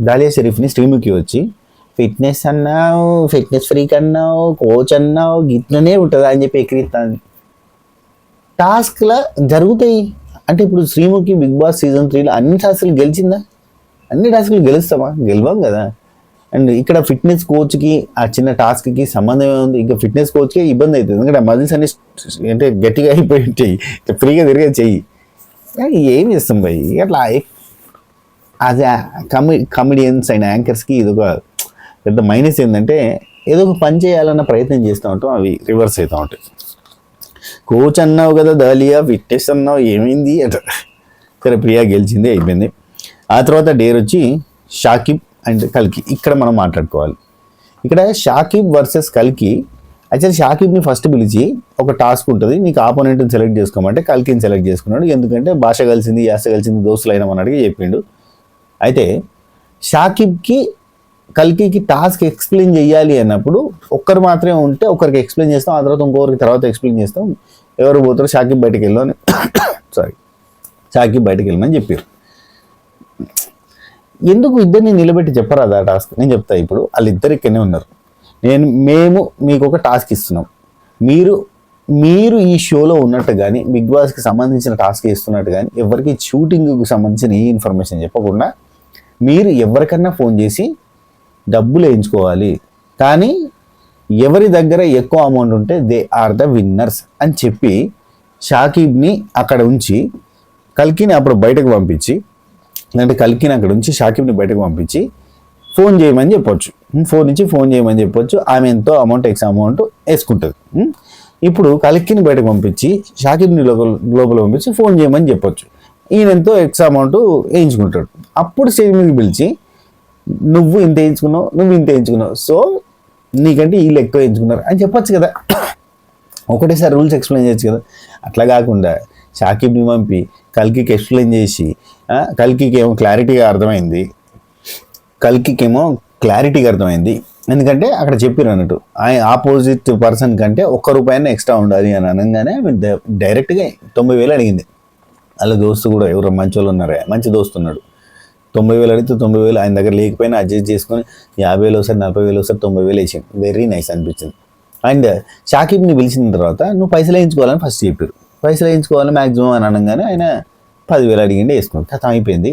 దాలియా షరీఫ్ని శ్రీముఖి వచ్చి ఫిట్నెస్ అన్నావు, ఫిట్నెస్ ఫ్రీక్ అన్నావు, కోచ్ అన్నావు, గిట్లనే ఉంటుందా అని చెప్పి ఎక్కిరిస్తాను. టాస్క్లా జరుగుతాయి. అంటే ఇప్పుడు శ్రీముఖి బిగ్ బాస్ సీజన్ 3లో అన్ని టాస్క్లు గెలిచిందా? అన్ని టాస్క్లు గెలుస్తామా? గెలవం కదా. అండ్ ఇక్కడ ఫిట్నెస్ కోచ్కి ఆ చిన్న టాస్క్కి సంబంధం ఏముంది? ఇంకా ఫిట్నెస్ కోచ్కి ఇబ్బంది అవుతుంది, ఎందుకంటే మజిల్స్ అన్ని అంటే గట్టిగా అయిపోయి ఉంటాయి, ఫ్రీగా తిరిగే చెయ్యి. ఏం చేస్తాం భయ్ అట్లా. అది కమెడియన్స్ అయిన యాంకర్స్కి ఇది ఒక పెద్ద మైనస్ ఏంటంటే, ఏదో ఒక పని చేయాలన్న ప్రయత్నం చేస్తూ ఉంటాం, అవి రివర్స్ అవుతూ ఉంటాయి. కోచ్ అన్నావు కదా దాలియా, ఫిట్నెస్ అన్నావు, ఏమైంది అట. సరే ప్రియా గెలిచింది, అయిపోయింది. ఆ తర్వాత డేర్ వచ్చి షాకిబ్ అండ్ కల్కి. ఇక్కడ మనం మాట్లాడుకోవాలి. ఇక్కడ షాకిబ్ వర్సెస్ కల్కి. యాక్చువల్లీ షాకిబ్ని ఫస్ట్ పిలిచి ఒక టాస్క్ ఉంటుంది, నీకు ఆపోనెంట్ని సెలెక్ట్ చేసుకోమంటే కల్కిని సెలెక్ట్ చేసుకున్నాడు. ఎందుకంటే భాష కలిసింది, యాస కలిసింది, దోస్తులు అయినామని అడిగి చెప్పిండు. అయితే షాకిబ్కి కల్కి టాస్క్ ఎక్స్ప్లెయిన్ చేయాలి అన్నప్పుడు ఒక్కరు మాత్రమే ఉంటే ఒకరికి ఎక్స్ప్లెయిన్ చేస్తాం, ఆ తర్వాత ఇంకొకరికి తర్వాత ఎక్స్ప్లెయిన్ చేస్తాం. ఎవరు పోతారో షాకిబ్ బయటకు వెళ్ళమని షాకిబ్ బయటకు వెళ్ళమని చెప్పారు. ఎందుకు ఇద్దరిని నిలబెట్టి చెప్పరాదు ఆ టాస్క్? నేను చెప్తా. ఇప్పుడు వాళ్ళిద్దరు ఇక్కడనే ఉన్నారు, మేము మీకు ఒక టాస్క్ ఇస్తున్నాం, మీరు ఈ షోలో ఉన్నట్టు కానీ బిగ్ బాస్కి సంబంధించిన టాస్క్ ఇస్తున్నట్టు కానీ ఎవరికి షూటింగ్కి సంబంధించిన ఏ ఇన్ఫర్మేషన్ చెప్పకుండా మీరు ఎవరికన్నా ఫోన్ చేసి డబ్బులు వేయించుకోవాలి, కానీ ఎవరి దగ్గర ఎక్కువ అమౌంట్ ఉంటే దే ఆర్ ద విన్నర్స్ అని చెప్పి షాకిబ్ని అక్కడ ఉంచి కల్కిని అప్పుడు బయటకు పంపించి, అంటే కల్కిని అక్కడ ఉంచి షాకిబ్ని బయటకు పంపించి ఫోన్ చేయమని చెప్పొచ్చు. ఫోన్ చేయమని చెప్పొచ్చు. ఆమె ఎంతో అమౌంట్ ఎక్స్ అమౌంట్ వేసుకుంటుంది. ఇప్పుడు కల్కిని బయటకు పంపించి షాకిబ్ని లోపల పంపించి ఫోన్ చేయమని చెప్పొచ్చు. ఈయన ఎంతో ఎక్స్ అమౌంట్ వేయించుకుంటాడు. అప్పుడు స్టేజ్ మీదకి పిలిచి నువ్వు ఇంత వేయించుకున్నావు, సో నీకంటే వీళ్ళు ఎక్కువ వేయించుకున్నారు అని చెప్పొచ్చు కదా. ఒకటేసారి రూల్స్ ఎక్స్ప్లెయిన్ చేయొచ్చు కదా. అట్లా కాకుండా షాకిబ్ని పంపి కల్కికి ఎక్స్ప్లెయిన్ చేసి, కల్కికి ఏమో క్లారిటీగా అర్థమైంది, ఎందుకంటే అక్కడ చెప్పారు అన్నట్టు ఆపోజిట్ పర్సన్ కంటే ₹1 ఎక్స్ట్రా ఉండాలి అని అనగానే డైరెక్ట్గా 90,000 అడిగింది. వాళ్ళ దోస్తు కూడా ఎవరో మంచి వాళ్ళు ఉన్నారా, మంచి దోస్తు ఉన్నాడు. 90,000 అడిగితే 90,000 ఆయన దగ్గర లేకపోయినా అడ్జస్ట్ చేసుకొని 50,000 ఒకసారి 40,000 ఒకసారి 90,000 వేసాను. వెరీ నైస్ అనిపించింది. అండ్ షాకిబ్ని పిలిచిన తర్వాత నువ్వు పైసలు వేయించుకోవాలని ఫస్ట్ చెప్పారు. పైసలు వేయించుకోవాలని మ్యాక్సిమం అని అనగానే ఆయన 10,000 అడిగిండే వేసుకున్నాడు. కథ అయిపోయింది.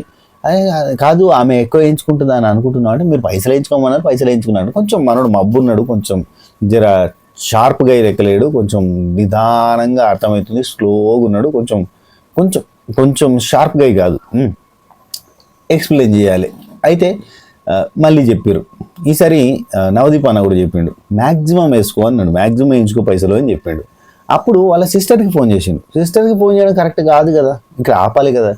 కాదు ఆమె ఎక్కువ వేయించుకుంటుందా అని అనుకుంటున్నావు అంటే, మీరు పైసలు వేయించుకోమన్నారు, పైసలు వేయించుకున్నాడు. కొంచెం మనోడు మబ్బున్నాడు, కొంచెం జర షార్ప్గా ఎక్కలేడు, కొంచెం నిదానంగా అర్థమవుతుంది, స్లోగా ఉన్నాడు, కొంచెం షార్ప్గా కాదు, ఎక్స్ప్లెయిన్ చేయాలి. అయితే మళ్ళీ చెప్పారు. ఈసారి నవదీప్ అన్న కూడా చెప్పిండు, మ్యాక్సిమం వేసుకో అన్నాడు, మ్యాక్సిమం వేయించుకో పైసలు అని చెప్పిండు. అప్పుడు వాళ్ళ సిస్టర్కి ఫోన్ చేసిండు. సిస్టర్కి ఫోన్ చేయడం కరెక్ట్ కాదు కదా, ఇక్కడ ఆపాలి కదా.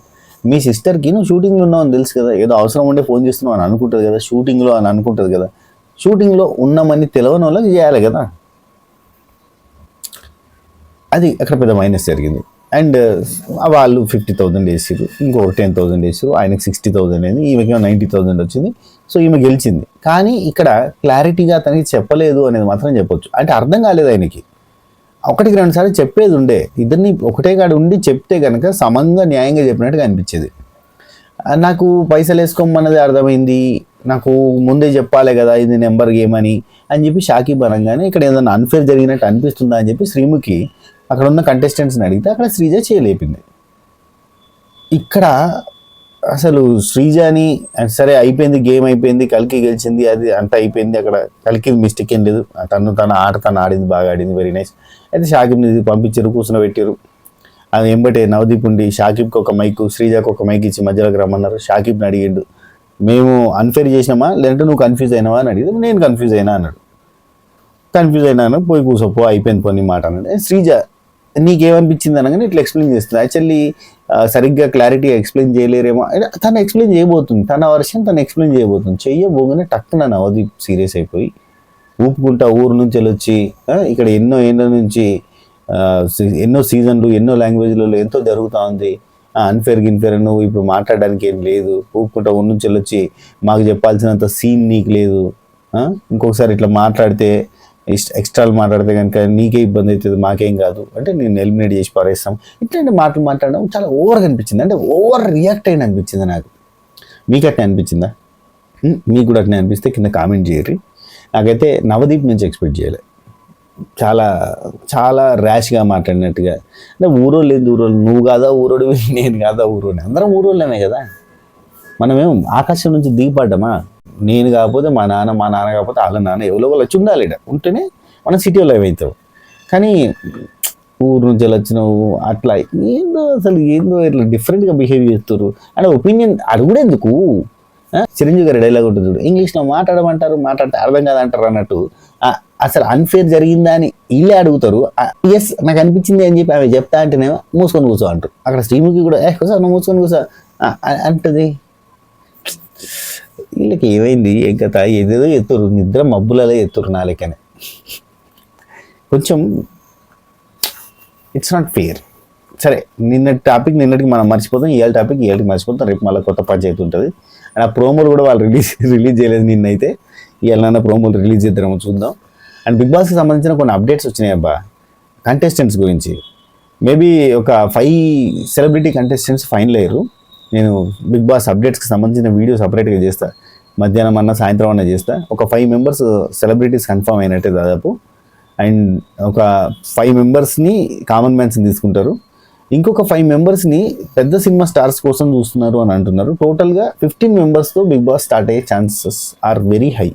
మీ సిస్టర్కి నువ్వు షూటింగ్లో ఉన్నావు అని తెలుసు కదా, ఏదో అవసరం ఉండే ఫోన్ చేస్తున్నావు అని అనుకుంటుంది కదా, షూటింగ్లో అని అనుకుంటుంది కదా. షూటింగ్లో ఉన్నామని తెలియని వాళ్ళకి చేయాలి కదా. అది అక్కడ పెద్ద మైనస్ జరిగింది. అండ్ వాళ్ళు 50,000 వేసారు, ఇంకొక 10,000 వేసారు, ఆయనకి 60,000 అయింది, ఈమెకి 90,000 వచ్చింది. సో ఈమె గెలిచింది. కానీ ఇక్కడ క్లారిటీగా తనకి చెప్పలేదు అనేది మాత్రం చెప్పొచ్చు. అంటే అర్థం కాలేదు ఆయనకి. 1-2 సార్లు చెప్పేది ఉండే, ఇద్దరిని ఒకటే కాడ ఉండి చెప్తే కనుక సమంగా న్యాయంగా చెప్పినట్టుగా అనిపించేది. నాకు పైసలు వేసుకోమన్నది అర్థమైంది, నాకు ముందే చెప్పాలి కదా ఇది నెంబర్ గేమ్ అని చెప్పి షాకిబ్ అనగానే ఇక్కడ ఏదైనా అన్ఫేర్ జరిగినట్టు అనిపిస్తుందా అని చెప్పి శ్రీముఖి అక్కడ ఉన్న కంటెస్టెంట్స్ని అడిగితే అక్కడ శ్రీజ చేయలేపింది. ఇక్కడ అసలు శ్రీజాని సరే అయిపోయింది, గేమ్ అయిపోయింది, కలికి గెలిచింది, అది అంతా అయిపోయింది, అక్కడ కలికి మిస్టేక్ ఏం లేదు, తన ఆట తను ఆడింది, బాగా ఆడింది, వెరీ నైస్. అయితే షాకిబ్ని పంపించారు, కూర్చొని అది ఎంబటే నవదీప్ ఉండి షాకిబ్కి ఒక మైకు, శ్రీజాకి ఒక మైక్ ఇచ్చి మధ్యలోకి రమ్మన్నారు. షాకిబ్ని అడిగిండు, మేము అన్ఫేర్ చేసినామా లేదంటే నువ్వు కన్ఫ్యూజ్ అయినావా అని అడిగితే నేను కన్ఫ్యూజ్ అయినా అన్నాడు. కన్ఫ్యూజ్ అయినాను, పోయి కూర్చోపో, అయిపోయింది కొన్ని మాట అన్నాడు. శ్రీజ నీకేమనిపించింది అనగానే ఇట్లా ఎక్స్ప్లెయిన్ చేస్తుంది. యాక్చువల్లీ సరిగ్గా క్లారిటీగా ఎక్స్ప్లెయిన్ చేయలేరేమో, తను ఎక్స్ప్లెయిన్ చేయబోతుంది, తన వర్షన్ తను ఎక్స్ప్లెయిన్ చేయబోతుంది. చెయ్యబోగానే టక్కున నవదీప్ సీరియస్ అయిపోయి ఊపుకుంటా ఊరు నుంచి వచ్చి ఇక్కడ ఎన్నో ఏళ్ళ నుంచి ఎన్నో సీజన్లు ఎన్నో లాంగ్వేజ్లలో ఎంతో జరుగుతూ ఉంది, అన్ఫేర్ నువ్వు ఇప్పుడు మాట్లాడడానికి ఏం లేదు, ఊపుకుంటా ఊరు నుంచి వచ్చి మాకు చెప్పాల్సినంత సీన్ నీకు లేదు, ఇంకొకసారి ఇట్లా మాట్లాడితే ఎక్స్ట్రాలు మాట్లాడితే కనుక నీకే ఇబ్బంది అవుతుంది, మాకేం కాదు అంటే నేను ఎలిమినేట్ చేసి పారేస్తాం. ఇట్లాంటి మాటలు మాట్లాడడం చాలా ఓవర్గా అనిపించింది, అంటే ఓవర్ రియాక్ట్ అయిన అనిపించింది నాకు. మీకు అట్నే అనిపించిందా? మీకు కూడా అట్నే అనిపిస్తే కింద కామెంట్ చేయరు. నాకైతే నవదీప్ నుంచి ఎక్స్పెక్ట్ చేయలే, చాలా చాలా ర్యాష్గా మాట్లాడినట్టుగా. అంటే ఊరోళ్ళు లేదు, ఊరోళ్ళు నువ్వు కాదా ఊరోడు, నేను కాదా ఊరోని, అందరం ఊరోళ్ళనే కదా, మనమేం ఆకాశం నుంచి దిగిపడ్డామా? నేను కాకపోతే మా నాన్న కాకపోతే వాళ్ళ నాన్న ఎవరో వాళ్ళు వచ్చి ఉండాలి, ఉంటేనే మనం సిటీలో అవుతావు. కానీ ఊరు నుంచి వచ్చినావు అట్లా ఏందో అసలు ఏందో ఇట్లా డిఫరెంట్గా బిహేవ్ చేస్తారు అంటే ఒపీనియన్ అడుగుడు ఎందుకు? చిరంజీవి గారి డైలాగ్ ఉంటుంది చూడు, ఇంగ్లీష్లో మాట్లాడమంటారు, మాట్లాడితే అర్థం కాదంటారు అన్నట్టు. అసలు అన్ఫేర్ జరిగిందా అని వీళ్ళే అడుగుతారు. ఎస్ నాకు అనిపించింది అని చెప్పి ఆమె చెప్తా అంటేనేమో మూసుకొని కూర్చో అంటారు. అక్కడ శ్రీముఖి కూడా కూర్చో నువ్వు మూసుకొని కూర్చో అంటది. వీళ్ళకి ఏమైంది ఏం కథ, ఏదేదో ఎత్తురు, నిద్ర మబ్బులలో ఎత్తురు నా లెక్కనే. కొంచెం ఇట్స్ నాట్ ఫెయిర్. సరే నిన్నటి టాపిక్ నిన్నటికి మనం మర్చిపోతాం, ఇవాళ టాపిక్ ఇవాళకి మర్చిపోతాం, రేపు మళ్ళీ కొత్త పంచాయతీ ఉంటుంది. అండ్ ఆ ప్రోమోలు కూడా వాళ్ళు రిలీజ్ చేయలేదు నిన్నైతే, ఇవాళ ప్రోమోలు రిలీజ్ చేద్దామో చూద్దాం. అండ్ బిగ్ బాస్కి సంబంధించిన కొన్ని అప్డేట్స్ వచ్చినాయి అబ్బా కంటెస్టెంట్స్ గురించి. మేబీ ఒక 5 సెలబ్రిటీ కంటెస్టెంట్స్ ఫైనల్ అయ్యారు. నేను బిగ్ బాస్ అప్డేట్స్కి సంబంధించిన వీడియో సపరేట్గా చేస్తా, మధ్యాహ్నం అన్న సాయంత్రం అన్న చేస్తా. ఒక 5 మెంబర్స్ సెలబ్రిటీస్ కన్ఫర్మ్ అయినట్టే దాదాపు. అండ్ ఒక 5 మెంబర్స్ని కామన్ మ్యాన్స్ని తీసుకుంటారు, ఇంకొక 5 మెంబర్స్ని పెద్ద సినిమా స్టార్స్ కోసం చూస్తున్నారు అని అంటున్నారు. టోటల్గా 15 మెంబర్స్తో బిగ్ బాస్ స్టార్ట్ అయ్యే chances are very high.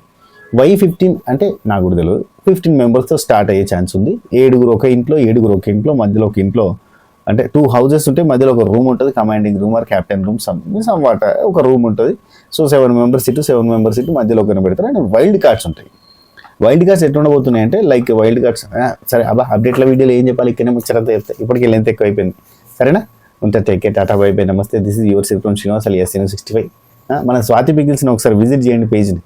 Why 15 అంటే నాకు కూడా తెలియదు. 15 మెంబర్స్తో స్టార్ట్ అయ్యే ఛాన్స్ ఉంది. 7 ఒక ఇంట్లో, 7 ఒక ఇంట్లో, మధ్యలో ఒక ఇంట్లో అంటే 2 హౌసెస్ ఉంటే మధ్యలో ఒక రూమ్ ఉంటుంది, commanding room or captain room somewhat ఒక రూమ్ ఉంటుంది. సో 7 మెంబర్స్ ఇటు 7 మెంబర్స్ ఇటు మధ్యలో ఒకరిని పెడతారు. అండ్ వైల్డ్ కార్డ్స్ ఉంటాయి. వైల్డ్ కార్డ్స్ ఎట్లా ఉండబోతున్నాయి అంటే లైక్ వైల్డ్ కార్డ్స్ సరే అబ్బా అప్డేట్ల వీడియోలో ఏం చెప్పాలి, ఇక్కడనే ముచ్చరంతా చెప్తాయి. ఇప్పటికీ లెంత్ ఎక్కువ అయిపోయింది, సరేనా? ఉంటే టేక్ టాటా బై బై, నమస్తే. This is your Sriram Srinivas alias శ్రీను65. మన స్వాతి పికిల్స్ని ఒకసారి విజిట్ చేయండి పేజ్ని,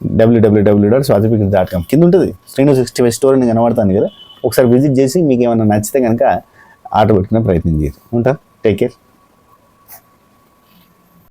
www.swatipickles.com కింద ఉంటుంది శ్రీను65 స్టోర్ అని కనబడుతుంది కదా, ఒకసారి విజిట్ చేసి మీకు ఏమైనా నచ్చితే కనుక ఆర్డర్ పెట్టుకునే ప్రయత్నం చేయండి. ఉంటా, టేక్ కేర్.